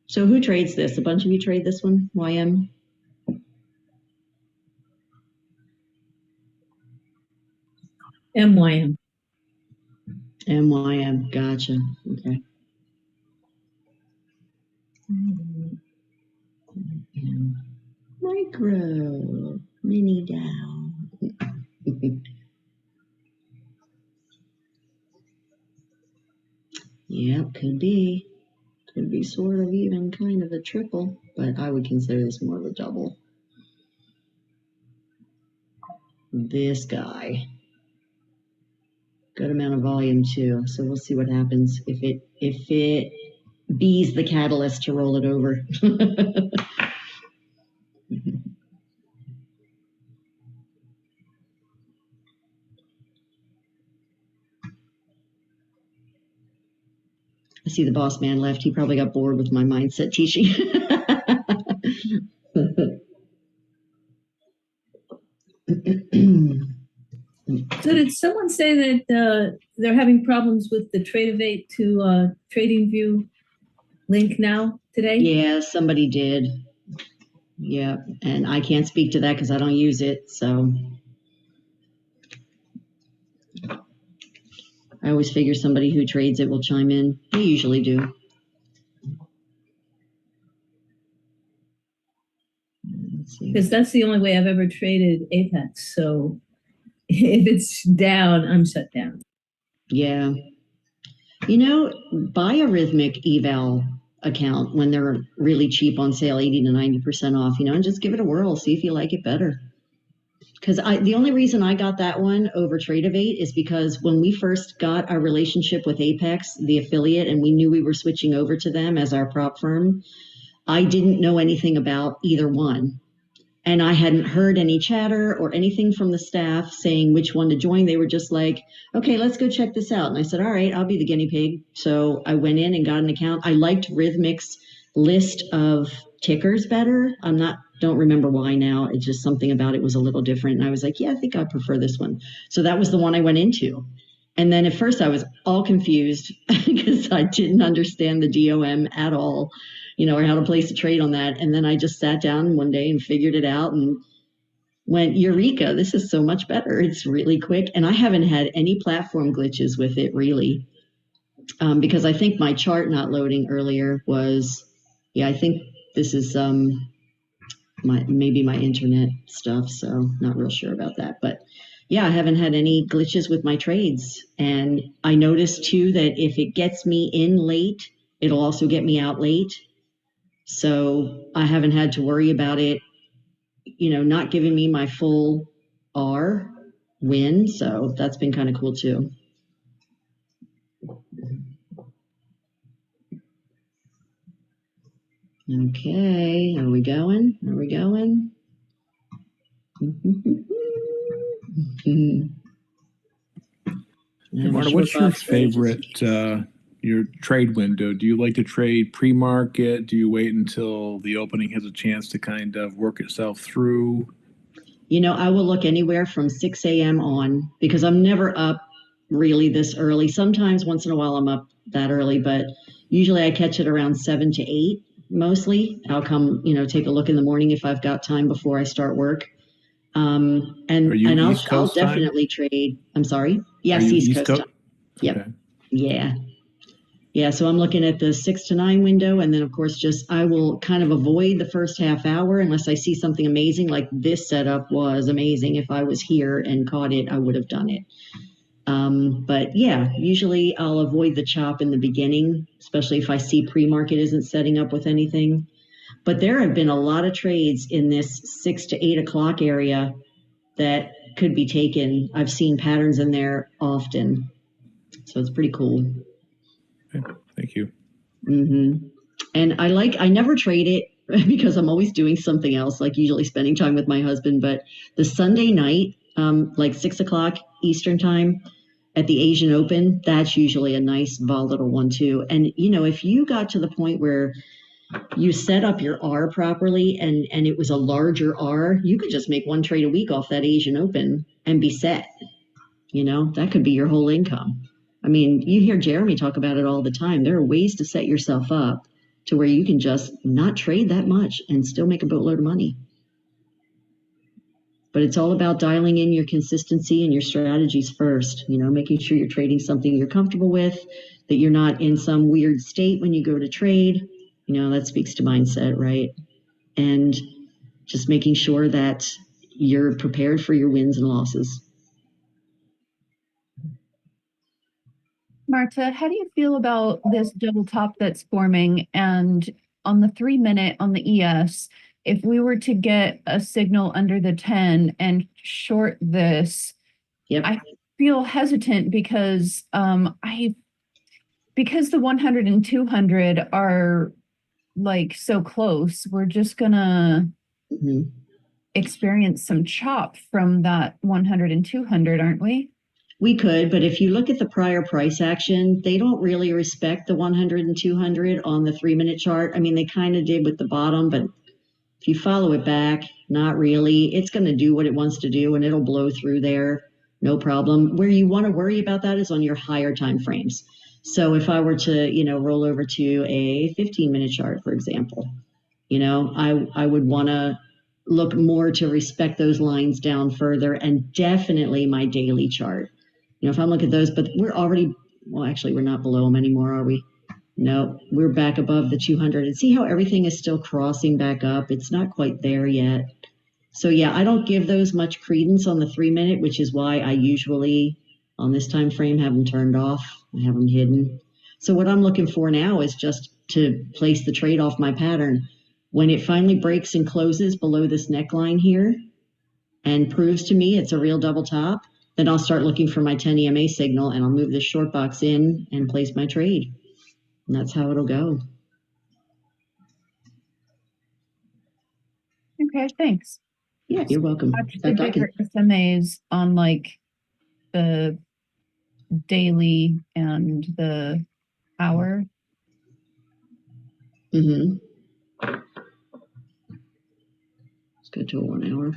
So who trades this? A bunch of you trade this one, YM? MYM. MYM, gotcha. Okay. Micro, mini Dow. Yeah, could be. Could be sort of even kind of a triple, but I would consider this more of a double. This guy. Good amount of volume too, so we'll see what happens if it B's the catalyst to roll it over. I see the boss man left. He probably got bored with my mindset teaching. So did someone say that they're having problems with the Tradeovate to TradingView link now today? Yeah, somebody did. Yeah, and I can't speak to that because I don't use it. So I always figure somebody who trades it will chime in. They usually do. Because that's the only way I've ever traded Apex. So if it's down, I'm shut down. Yeah. You know, buy a Rhythmic eval account when they're really cheap on sale, 80 to 90% off, you know, and just give it a whirl. See if you like it better. Because the only reason I got that one over Tradeovate is because when we first got our relationship with Apex, the affiliate, and we knew we were switching over to them as our prop firm, I didn't know anything about either one. And I hadn't heard any chatter or anything from the staff saying which one to join. They were just like, okay, let's go check this out. And I said, all right, I'll be the guinea pig. So I went in and got an account. I liked Rhythmic's list of tickers better. Don't remember why now. It's just something about it was a little different. And I was like, yeah, I think I prefer this one. So that was the one I went into. And then at first I was all confused because I didn't understand the DOM at all, you know, or how to place a trade on that. And then I just sat down one day and figured it out and went, Eureka, this is so much better. It's really quick. And I haven't had any platform glitches with it really, because I think my chart not loading earlier was, yeah, I think this is maybe my internet stuff. So not real sure about that. But yeah, I haven't had any glitches with my trades. And I noticed too that if it gets me in late, it'll also get me out late. So I haven't had to worry about it, you know, not giving me my full R win. So that's been kind of cool too. Okay, are we going? Are we going? Marta, what's your favorite your trade window? Do you like to trade pre-market? Do you wait until the opening has a chance to kind of work itself through? You know, I will look anywhere from 6 a.m. on because I'm never up really this early. Sometimes once in a while I'm up that early, but usually I catch it around 7 to 8 mostly. I'll come, you know, take a look in the morning if I've got time before I start work. And I'll definitely trade. I'm sorry. Yes, East Coast time. Yep. Okay. Yeah. Yeah. So I'm looking at the 6 to 9 window. And then of course, I will kind of avoid the first half hour unless I see something amazing. Like this setup was amazing. If I was here and caught it, I would have done it. But yeah, usually I'll avoid the chop in the beginning, especially if I see pre-market isn't setting up with anything. But there have been a lot of trades in this 6 to 8 o'clock area that could be taken. I've seen patterns in there often. So it's pretty cool. Okay, thank you. Mm-hmm. And I never trade it because I'm always doing something else, like usually spending time with my husband. But the Sunday night, like 6 o'clock Eastern time at the Asian Open, that's usually a nice volatile one too. And, if you got to the point where you set up your R properly and it was a larger R, you could just make one trade a week off that Asian Open and be set. That could be your whole income. I mean, you hear Jeremy talk about it all the time. There are ways to set yourself up to where you can just not trade that much and still make a boatload of money. But it's all about dialing in your consistency and your strategies first, making sure you're trading something you're comfortable with, that you're not in some weird state when you go to trade. That speaks to mindset, right? And just making sure that you're prepared for your wins and losses. Marta, how do you feel about this double top that's forming? And on the 3 minute on the ES, if we were to get a signal under the 10 and short this, Yep. I feel hesitant because because the 100 and 200 are like so close, we're just gonna experience some chop from that 100 and 200, aren't we? We could, but if you look at the prior price action, they don't really respect the 100 and 200 on the 3 minute chart. I mean, they kind of did with the bottom, but if you follow it back, not really. It's going to do what it wants to do and it'll blow through there. No problem. Where you want to worry about that is on your higher time frames. So if I were to, roll over to a 15-minute chart, for example, I would want to look more to respect those lines down further, and definitely my daily chart. If I'm looking at those, but we're already, well, actually, we're not below them anymore, are we? No, we're back above the 200. And see how everything is still crossing back up? It's not quite there yet. So yeah, I don't give those much credence on the 3 minute, which is why I usually on this time frame have them turned off. I have them hidden. So what I'm looking for now is just to place the trade off my pattern. When it finally breaks and closes below this neckline here and proves to me it's a real double top, then I'll start looking for my 10 EMA signal and I'll move this short box in and place my trade. And that's how it'll go. Okay, thanks. Yeah, you're welcome. Watch In the fact, bigger SMAs on like the daily and the hour. Let's go to a 1 hour.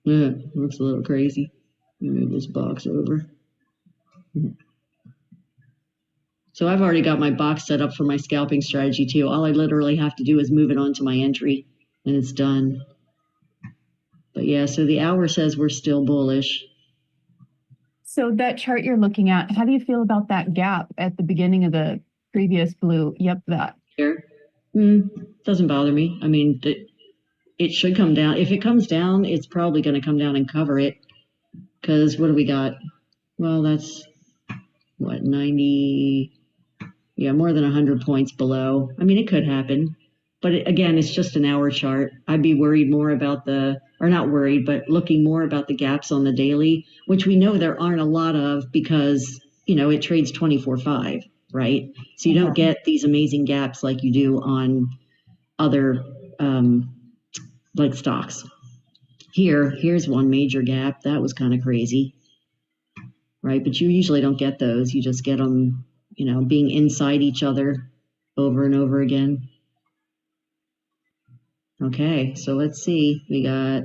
Yeah, looks a little crazy. Let me move this box over. So I've already got my box set up for my scalping strategy too. All I literally have to do is move it onto my entry and it's done. But yeah, so the hour says we're still bullish. So that chart you're looking at, how do you feel about that gap at the beginning of the previous blue? Yep, that. Here, doesn't bother me. I mean, it should come down. If it comes down, it's probably going to come down and cover it. Because what do we got? Well, that's what, 90, yeah, more than 100 points below. I mean, it could happen. But again, it's just an hour chart. I'd be worried more about or not worried, but looking more about the gaps on the daily, which we know there aren't a lot of because, it trades 24/5, right? So you don't get these amazing gaps like you do on other like stocks. Here's one major gap. That was kind of crazy, right? But you usually don't get those. You just get them, being inside each other over and over again. Okay, so let's see. We got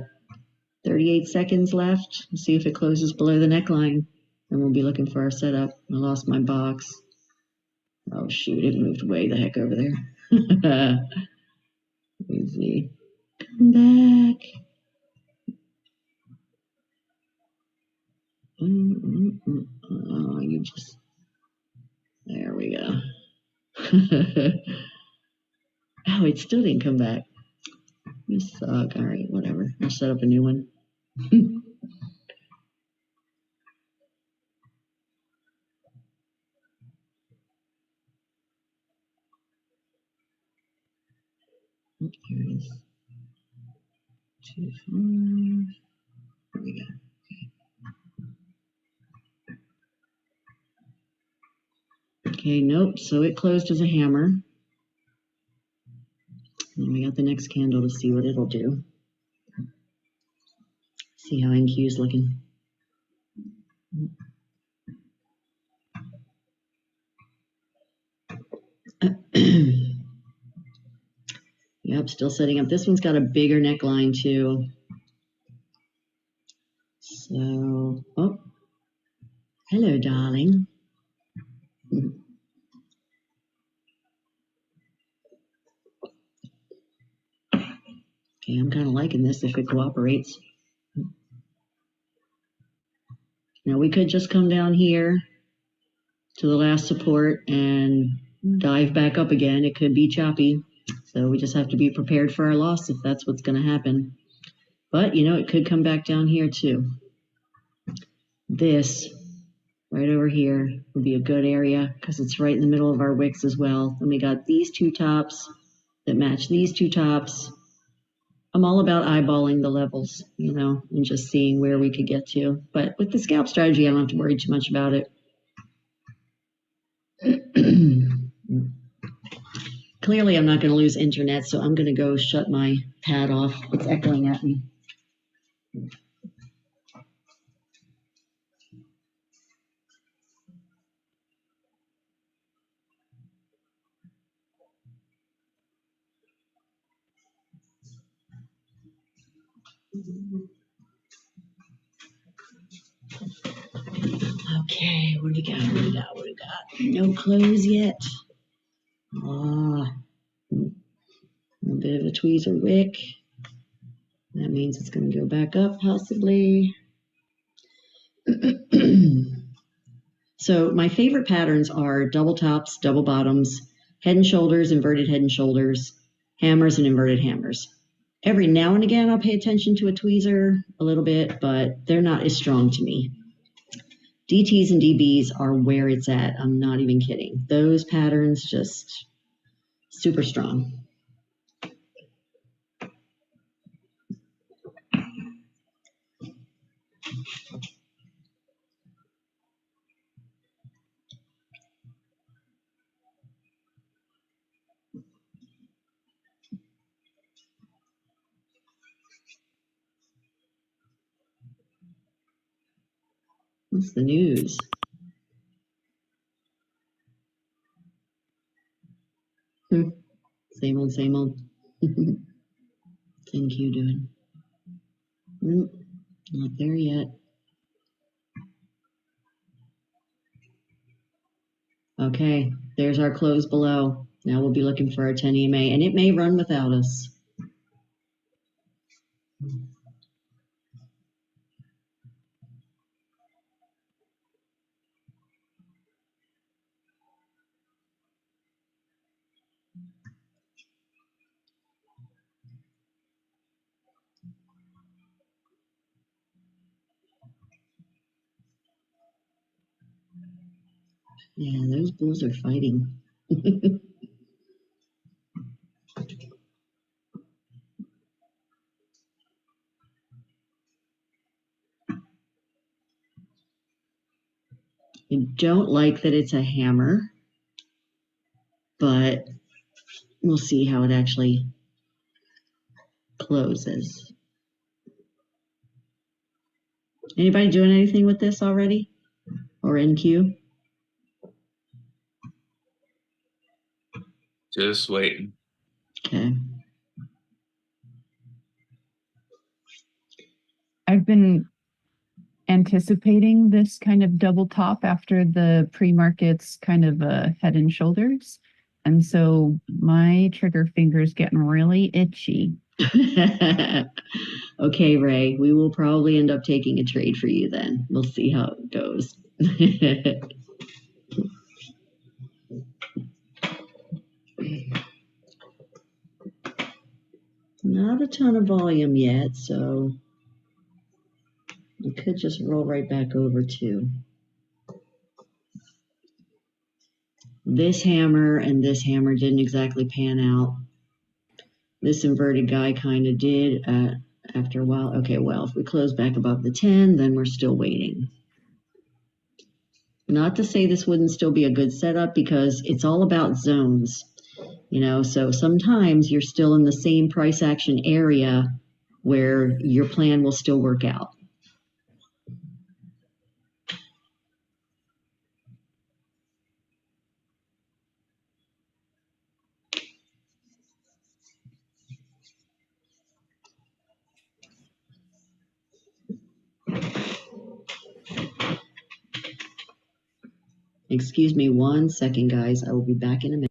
38 seconds left. Let's see if it closes below the neckline. And we'll be looking for our setup. I lost my box. Oh, shoot. It moved way the heck over there. Let me see. Come back. Oh, you just... There we go. Oh, it still didn't come back. You suck. All right, whatever. I'll set up a new one. Here it is. 2, 5. There we go. Okay, nope. So it closed as a hammer. And we got the next candle to see what it'll do. See how NQ is looking. Yep, still setting up. This one's got a bigger neckline too. So, oh, hello, darling. Okay, I'm kind of liking this if it cooperates. Now we could just come down here to the last support and dive back up again. It could be choppy. So we just have to be prepared for our loss if that's what's going to happen. But, you know, it could come back down here too. This right over here would be a good area because it's right in the middle of our wicks as well. And we got these two tops that match these two tops. I'm all about eyeballing the levels, you know, and just seeing where we could get to. But with the scalp strategy, I don't have to worry too much about it. Clearly, I'm not going to lose internet, so I'm going to go shut my pad off. It's echoing at me. Okay, what do we got? What do we got? What do we got? No close yet. Ah, a bit of a tweezer wick. That means it's going to go back up, possibly. So my favorite patterns are double tops, double bottoms, head and shoulders, inverted head and shoulders, hammers, and inverted hammers. Every now and again, I'll pay attention to a tweezer a little bit, but they're not as strong to me. DTs and DBs are where it's at. I'm not even kidding. Those patterns just super strong. What's the news? Same old, same old. What's NQ doing? Not there yet. Okay, there's our close below. Now we'll be looking for our 10 EMA, and it may run without us. Yeah, those bulls are fighting. I don't like that it's a hammer, but we'll see how it actually closes. Anybody doing anything with this already? Or NQ? Just waiting. Okay. I've been anticipating this kind of double top after the pre-markets kind of head and shoulders. And so my trigger finger's getting really itchy. Okay, Ray, we will probably end up taking a trade for you then. We'll see how it goes. Not a ton of volume yet, so you could just roll right back over to this hammer, and this hammer didn't exactly pan out. this inverted guy kind of did after a while. Okay, well, if we close back above the 10, then we're still waiting. Not to say this wouldn't still be a good setup because it's all about zones, so sometimes you're still in the same price action area where your plan will still work out. Excuse me 1 second, guys. I will be back in a minute.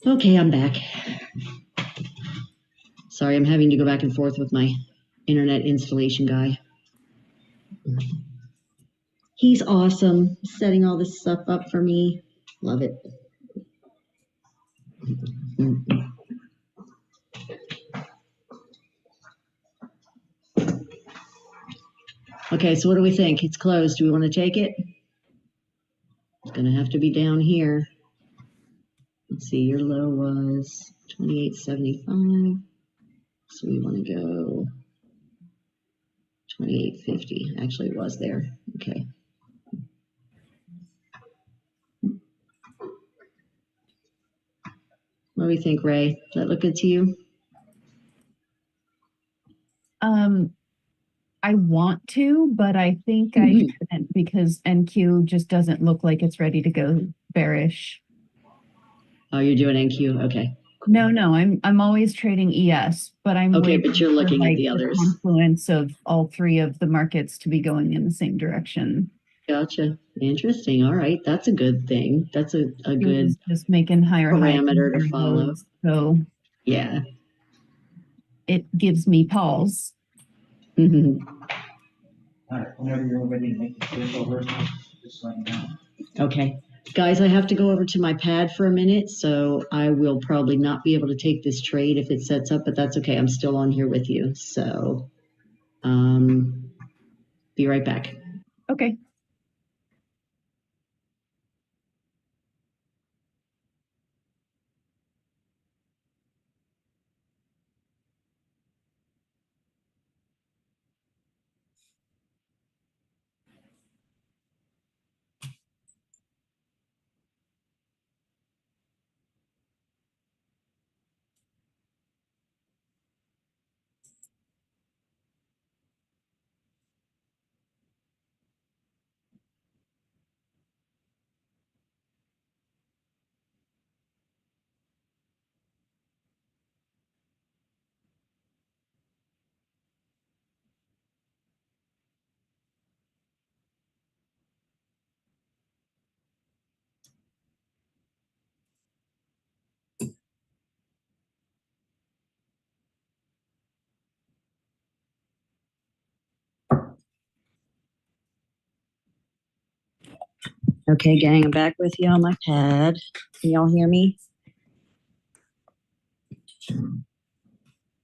Okay, I'm back. Sorry, I'm having to go back and forth with my internet installation guy. He's awesome, setting all this stuff up for me. Love it. Okay, so what do we think? It's closed. Do we want to take it? It's going to have to be down here. Let's see, your low was 28.75. So we want to go 28.50. Actually, it was there. Okay. What do we think, Ray? Does that look good to you? I want to, but I think I shouldn't because NQ just doesn't look like it's ready to go bearish. Oh, you're doing NQ? Okay. No, I'm always trading ES, but I'm okay, waiting but you're looking for, at the others. Confluence of all three of the markets to be going in the same direction. Gotcha. Interesting. All right, that's a good thing. That's a good just making higher parameter to follow. So yeah, it gives me pause. Mm-hmm. All right, whenever you're ready to make the switch over, just let me know. Okay. Guys, I have to go over to my pad for a minute, so I will probably not be able to take this trade if it sets up, but that's okay. I'm still on here with you. So be right back. Okay. Okay, gang, I'm back with you on my pad. Can y'all hear me?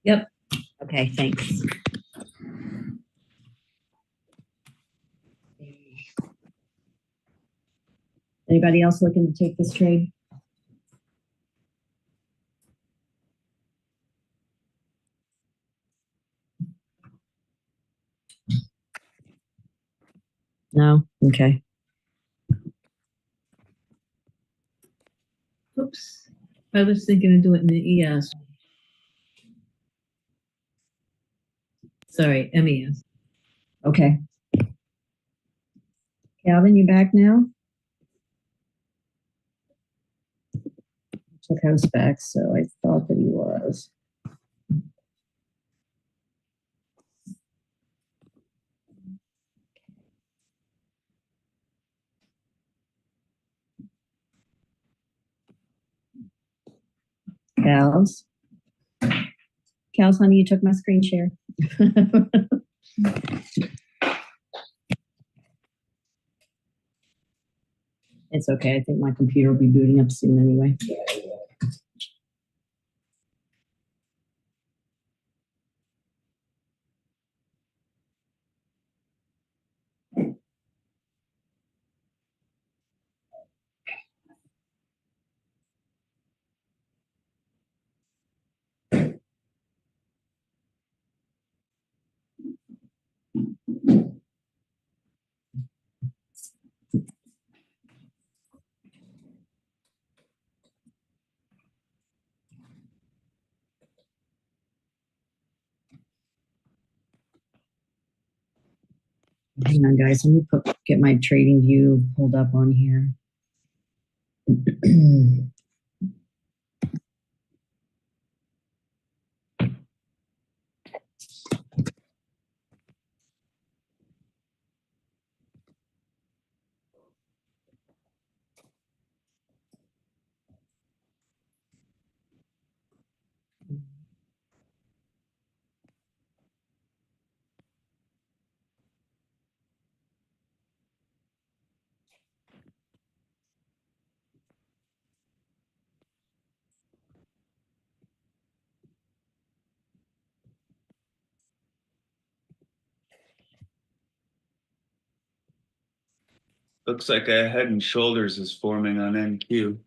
Yep. Okay, thanks. Anybody else looking to take this trade? No? Okay. Oops. I was thinking of doing it in the ES. Sorry, MES. Okay. Calvin, you back now? Took house back, so I thought that he was. Cows. Cows, honey, you took my screen share. It's okay. I think my computer will be booting up soon anyway. Hang on, guys. Let me get my trading view pulled up on here. Looks like a Head and Shoulders is forming on NQ.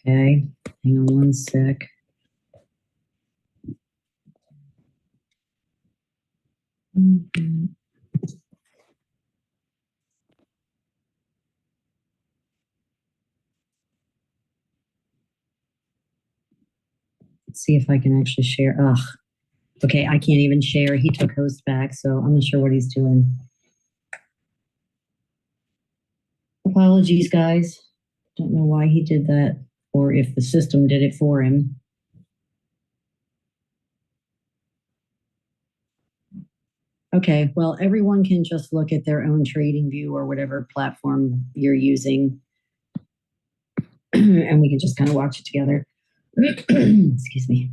Okay, hang on one sec. Let's see if I can actually share. Ugh. Okay, I can't even share. He took host back, so I'm not sure what he's doing. Apologies, guys. Don't know why he did that, or if the system did it for him. Okay, well, everyone can just look at their own trading view or whatever platform you're using, and we can just kind of watch it together. Excuse me.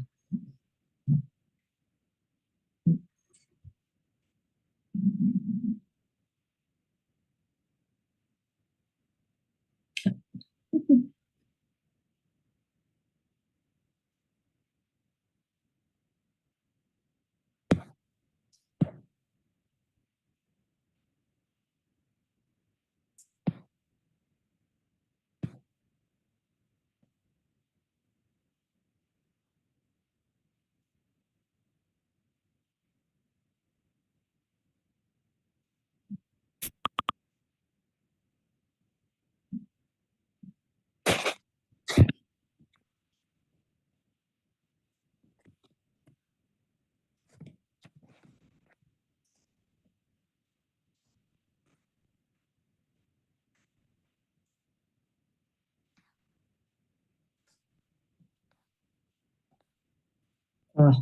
Oh,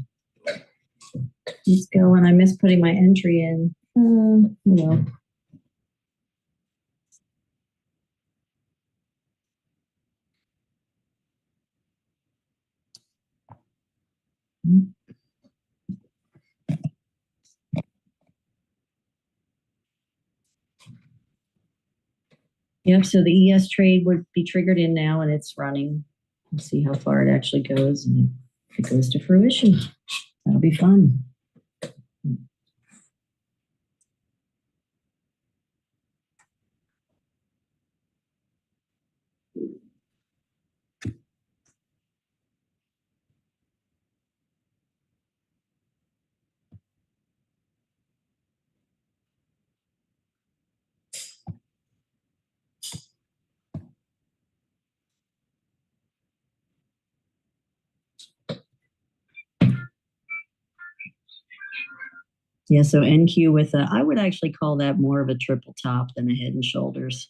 let's go, and I missed putting my entry in. Well. Yep, so the ES trade would be triggered in now, and it's running. We'll see how far it actually goes, and if it goes to fruition. That'll be fun. Yeah, so NQ with I would actually call that more of a triple top than a head and shoulders.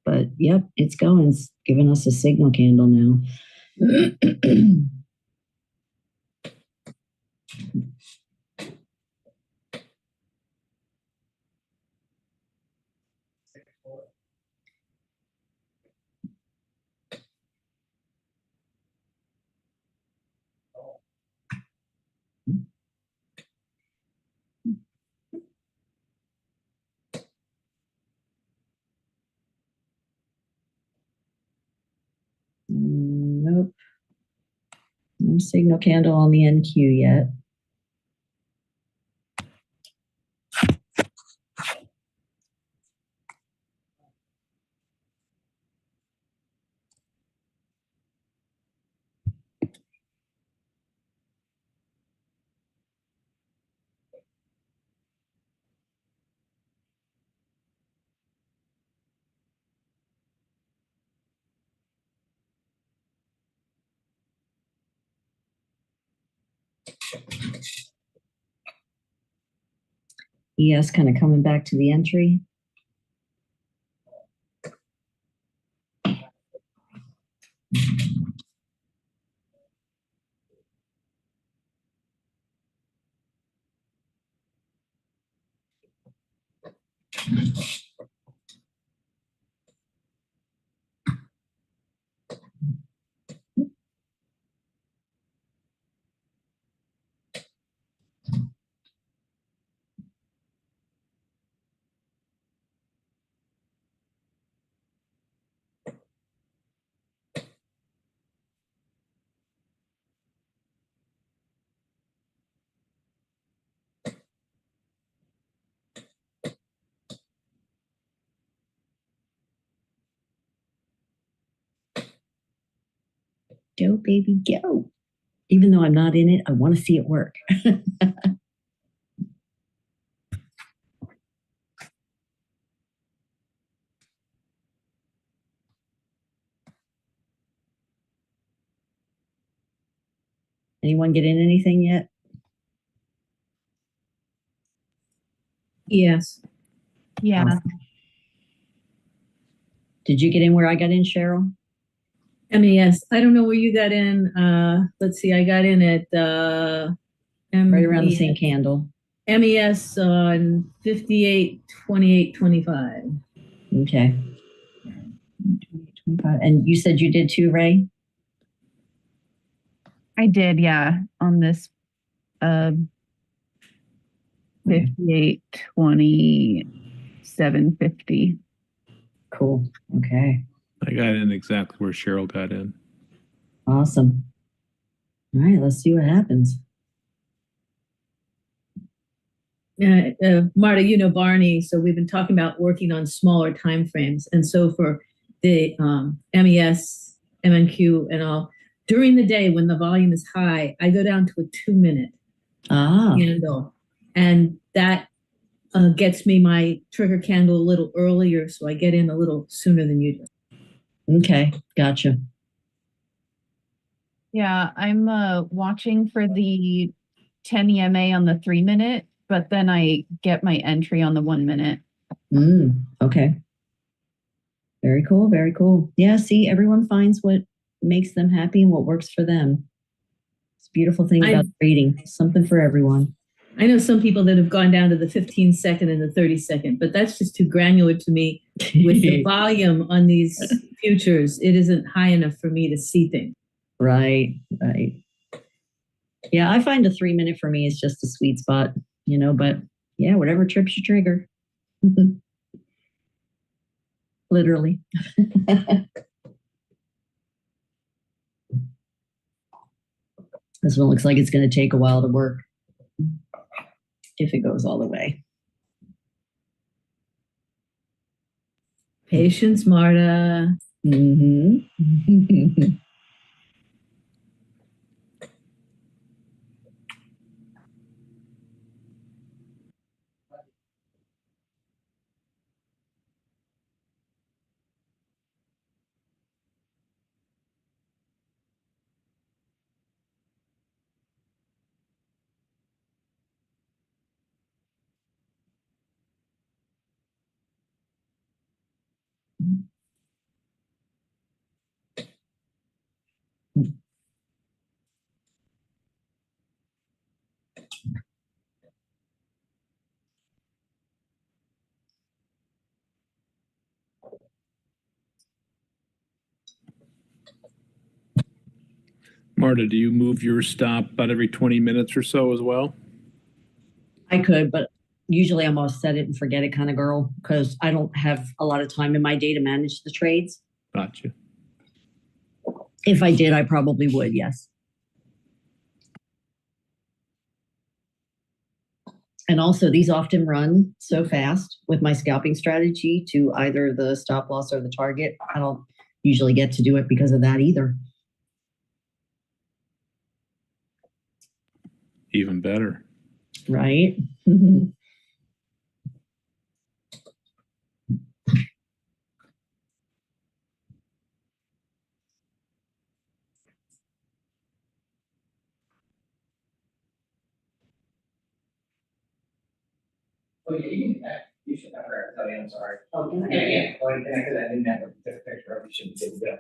But yep, it's going. It's giving us a signal candle now. Nope. No signal candle on the NQ yet. ES kind of coming back to the entry. Go, baby, go. Even though I'm not in it, I want to see it work. Anyone get in anything yet? Yes. Yeah. Did you get in where I got in, Cheryl? MES. I don't know where you got in. Let's see. I got in at Right around the same candle. MES on 58, 28, 25. Okay. 25. And you said you did too, Ray? I did, yeah, on this 58, 27, 50. Cool. Okay. I got in exactly where Cheryl got in. Awesome. All right, let's see what happens. Marta, you know Barney, so we've been talking about working on smaller time frames. And so for the MES, MNQ, and all, during the day when the volume is high, I go down to a 2-minute candle. And that gets me my trigger candle a little earlier, so I get in a little sooner than you do. Okay, gotcha. Yeah, I'm watching for the 10 EMA on the 3-minute, but then I get my entry on the 1-minute. Okay. Very cool, very cool. Yeah, see, everyone finds what makes them happy and what works for them. It's a beautiful thing about trading. Something for everyone. I know some people that have gone down to the 15-second and the 30-second, but that's just too granular to me. With the volume on these futures, it isn't high enough for me to see things. Right. Yeah, I find a 3-minute for me is just a sweet spot, but yeah, whatever trips your trigger. Literally. This one looks like it's going to take a while to work if it goes all the way. Patience, Marta. Mm-hmm. Marta, do you move your stop about every 20 minutes or so as well? I could, but usually I'm a set it and forget it kind of girl because I don't have a lot of time in my day to manage the trades. Gotcha. If I did, I probably would, yes. And also, these often run so fast with my scalping strategy to either the stop loss or the target. I don't usually get to do it because of that either. Even better. Right? Oh, yeah, you should have her, tell you, I'm sorry. Oh, yeah. Well, I connected, I didn't have a picture of it, you should be good.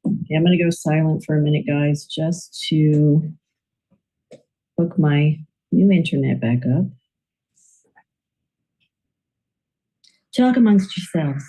Okay, I'm going to go silent for a minute, guys, just to hook my new internet back up. Talk amongst yourselves.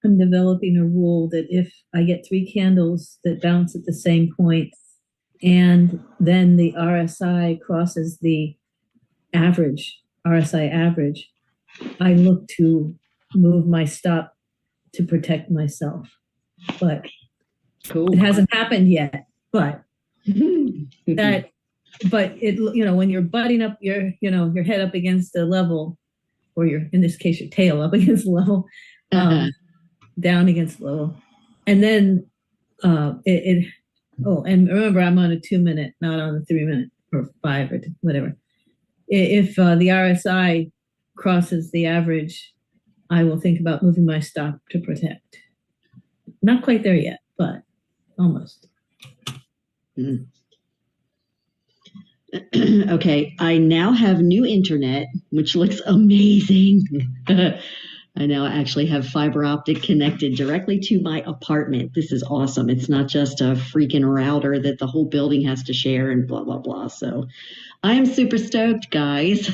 I'm developing a rule that if I get 3 candles that bounce at the same point, and then the RSI crosses the average, RSI average, I look to move my stop to protect myself. But Cool. it hasn't happened yet, but that, but it, when you're butting up your, your head up against the level, or your, in this case, your tail up against the level, down against the level. And then and remember, I'm on a 2 minute, not on a 3 minute or 5 or whatever. If the RSI crosses the average, I will think about moving my stop to protect. Not quite there yet, but almost. Okay, I now have new internet, which looks amazing. I now actually have fiber optic connected directly to my apartment. This is awesome. It's not just a freaking router that the whole building has to share and blah, blah, blah. So I am super stoked, guys.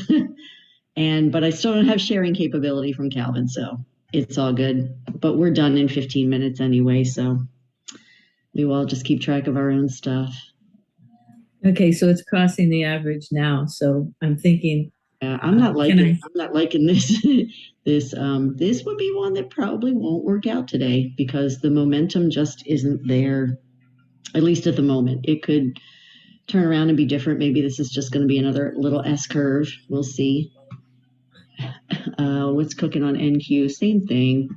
But I still don't have sharing capability from Calvin, so it's all good. But we're done in 15 minutes anyway, so we will all just keep track of our own stuff. Okay, so it's crossing the average now. So I'm thinking, I'm not liking this. This would be one that probably won't work out today because the momentum just isn't there, at least at the moment. It could turn around and be different. Maybe this is just going to be another little S curve. We'll see. What's cooking on NQ? Same thing.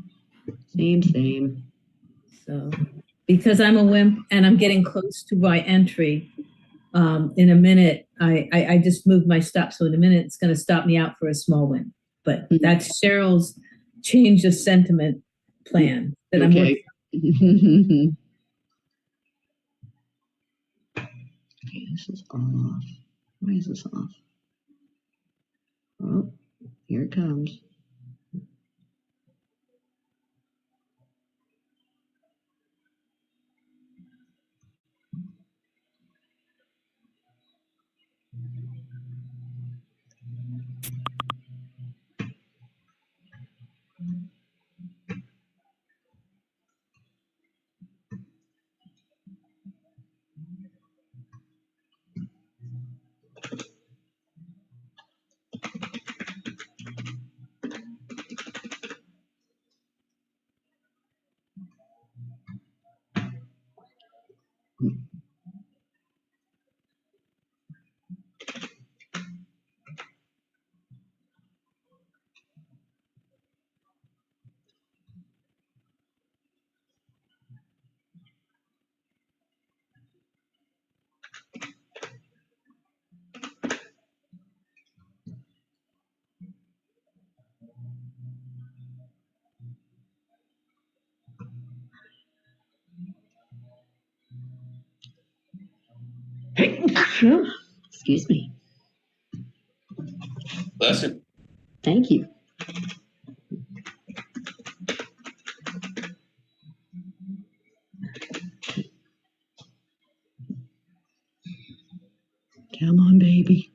Same. So because I'm a wimp and I'm getting close to my entry, in a minute, I just moved my stop. So in a minute, it's going to stop me out for a small win. But that's Cheryl's change of sentiment plan that I'm working on. Okay, this is off. Why is this off? Oh, here it comes. Excuse me. Bless you. Thank you. Come on, baby.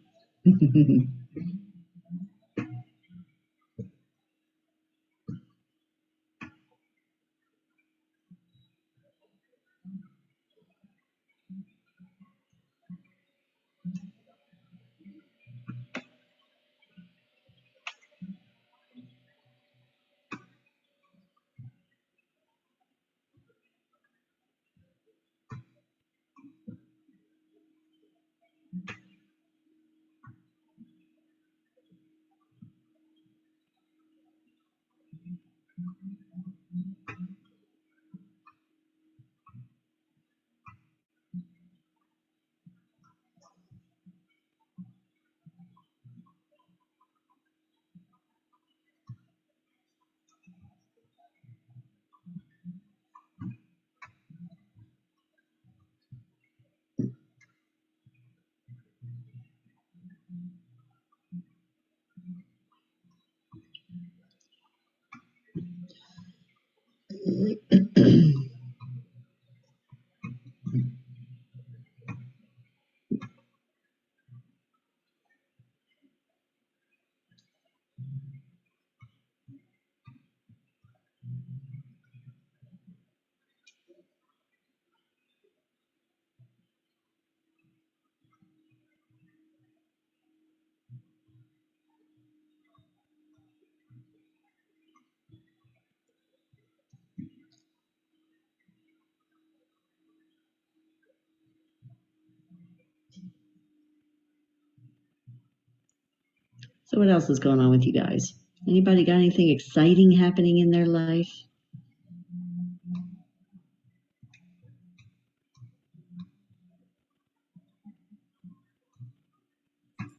So what else is going on with you guys? Anybody got anything exciting happening in their life?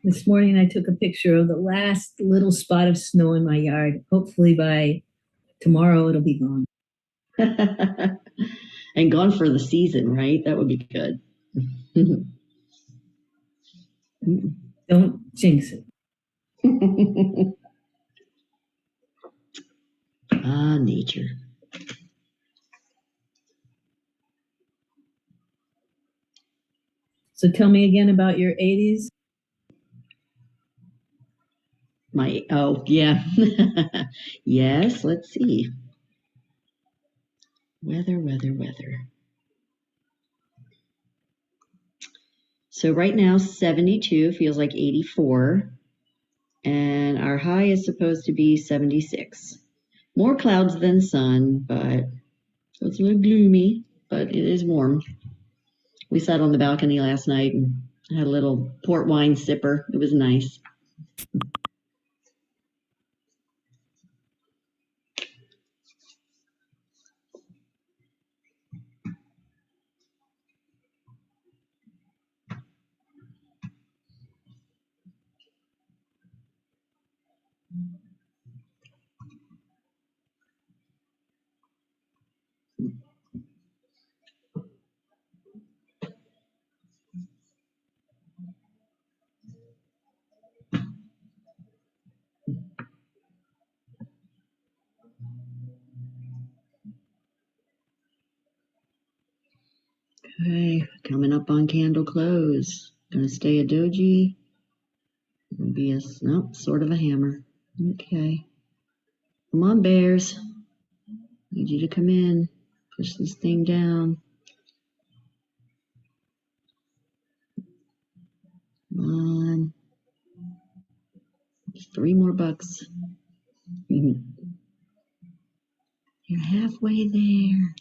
This morning I took a picture of the last little spot of snow in my yard. Hopefully by tomorrow it'll be gone. And gone for the season, right? That would be good. Don't jinx it. Ah, nature. So tell me again about your 80s. Oh, yeah. Yes, let's see. Weather. So right now, 72 feels like 84. And our high is supposed to be 76. More clouds than sun, but so it's a little gloomy, but it is warm. We sat on the balcony last night and had a little port wine sipper. It was nice. Okay, coming up on candle close. Gonna stay a doji. Gonna be a sort of a hammer. Okay. Come on, bears. Need you to come in. Push this thing down. Come on. Just 3 more bucks. You're halfway there.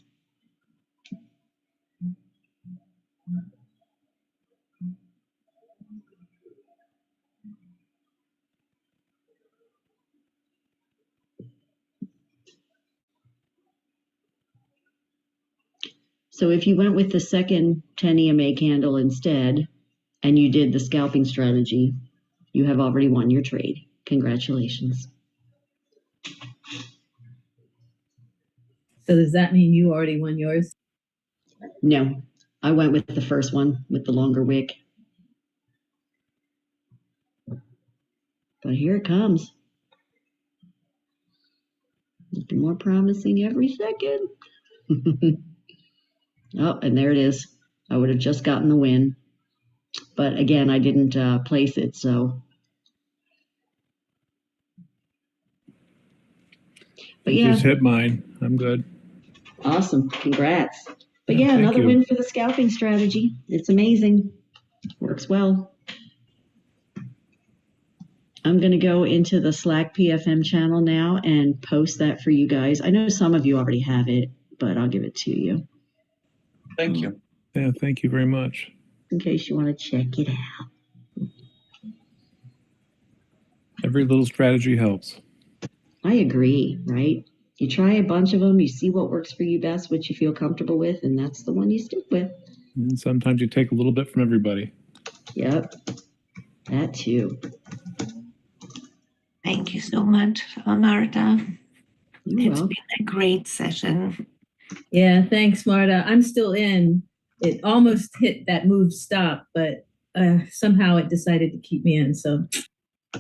So if you went with the second 10 EMA candle instead, and you did the scalping strategy, you have already won your trade. Congratulations. So does that mean you already won yours? No, I went with the first one with the longer wick. But here it comes. Looking more promising every second. Oh, and there it is. I would have just gotten the win. But again, I didn't place it, so. But You yeah. just hit mine. I'm good. Awesome. Congrats. But Yeah, yeah, thank another you. win for the scalping strategy. It's amazing. Works well. I'm going to go into the Slack PFM channel now and post that for you guys. I know some of you already have it, but I'll give it to you. Thank you. Yeah, thank you very much. In case you want to check it out. Every little strategy helps. I agree, right? You try a bunch of them, you see what works for you best, what you feel comfortable with, and that's the one you stick with. And sometimes you take a little bit from everybody. Yep, that too. Thank you so much, Marta. You're It's welcome. been a great session. Yeah, thanks, Marta. I'm still in. It almost hit that move stop, but somehow it decided to keep me in. So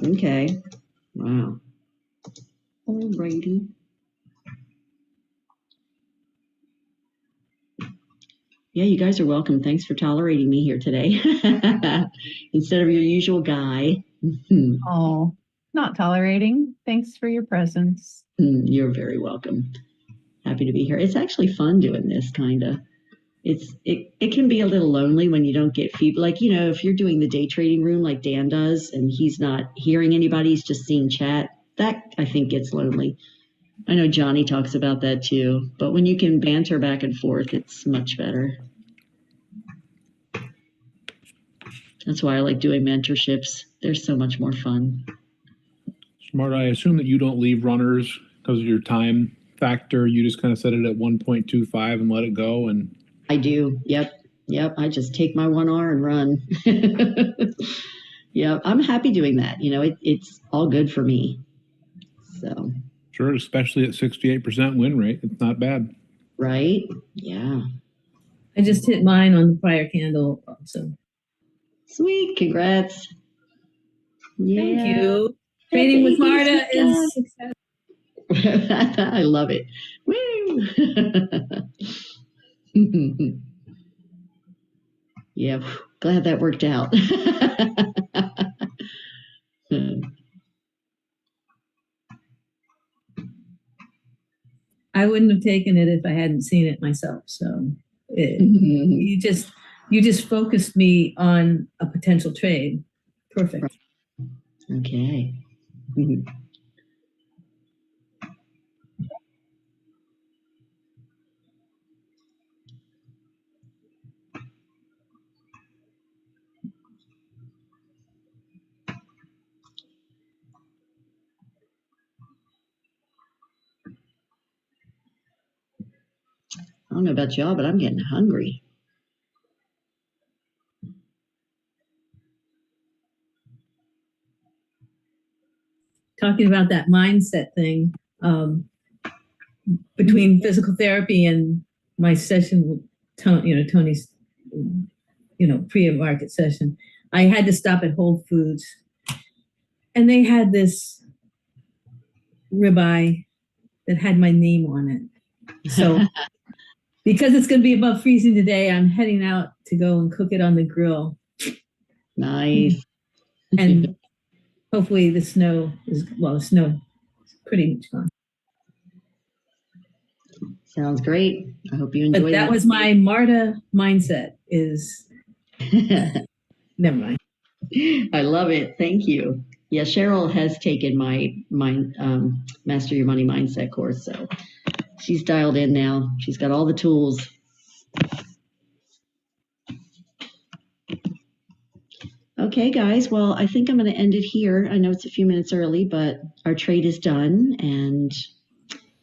Okay. Wow. Alrighty. Yeah, you guys are welcome. Thanks for tolerating me here today. Instead of your usual guy. Oh, not tolerating. Thanks for your presence. You're very welcome. Happy to be here. It's actually fun doing this, kind of. It can be a little lonely when you don't get feedback. Like, you know, if you're doing the day trading room like Dan does and he's not hearing anybody, he's just seeing chat, that I think gets lonely. I know Johnny talks about that too, but when you can banter back and forth, it's much better. That's why I like doing mentorships. They're so much more fun. Marta, I assume that you don't leave runners because of your time factor. You just kind of set it at 1.25 and let it go. And I do. Yep. Yep. I just take my 1R and run. Yeah, I'm happy doing that. You know, it's all good for me. So, sure, especially at 68% win rate, it's not bad. right? Yeah. I just hit mine on the prior candle. So Sweet. Congrats. Yeah. thank you. Trading with Marta is success. I love it. Woo! Yeah, glad that worked out. I wouldn't have taken it if I hadn't seen it myself. So you just focused me on a potential trade. Perfect. Okay. I don't know about y'all, but I'm getting hungry. Talking about that mindset thing, between physical therapy and my session with Tony's, pre-market session, I had to stop at Whole Foods, and they had this ribeye that had my name on it. So because it's going to be above freezing today, I'm heading out to go and cook it on the grill. Nice. And hopefully the snow is pretty much gone. Sounds great. I hope you enjoy But that was my Marta mindset is never mind. I love it. Thank you. Yeah, Cheryl has taken my Master Your Money Mindset course, so she's dialed in now. She's got all the tools. Okay, guys. Well, I think I'm going to end it here. I know it's a few minutes early, but our trade is done, and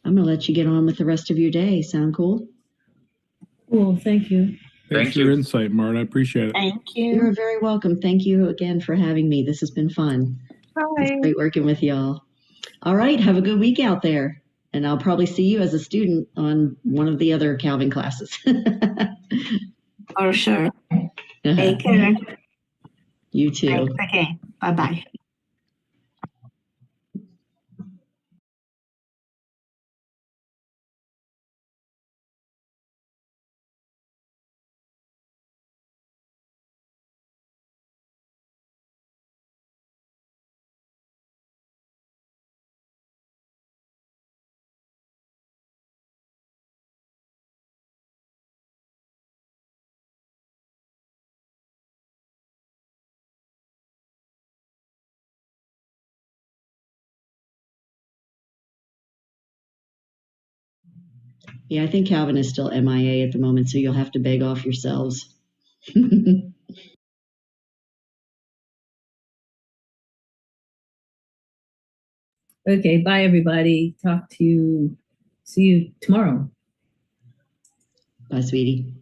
I'm going to let you get on with the rest of your day. Sound cool? Cool. Thank you. Thanks for your insight, Marta. I appreciate it. Thank you. You're very welcome. Thank you again for having me. This has been fun. Bye. It's great working with y'all. All right. Have a good week out there. And I'll probably see you as a student on one of the other Calvin classes. For sure. Take care. You too. Thanks again. Bye-bye. Yeah, I think Calvin is still MIA at the moment, so you'll have to beg off yourselves. Okay. Bye, everybody. See you tomorrow. Bye, sweetie.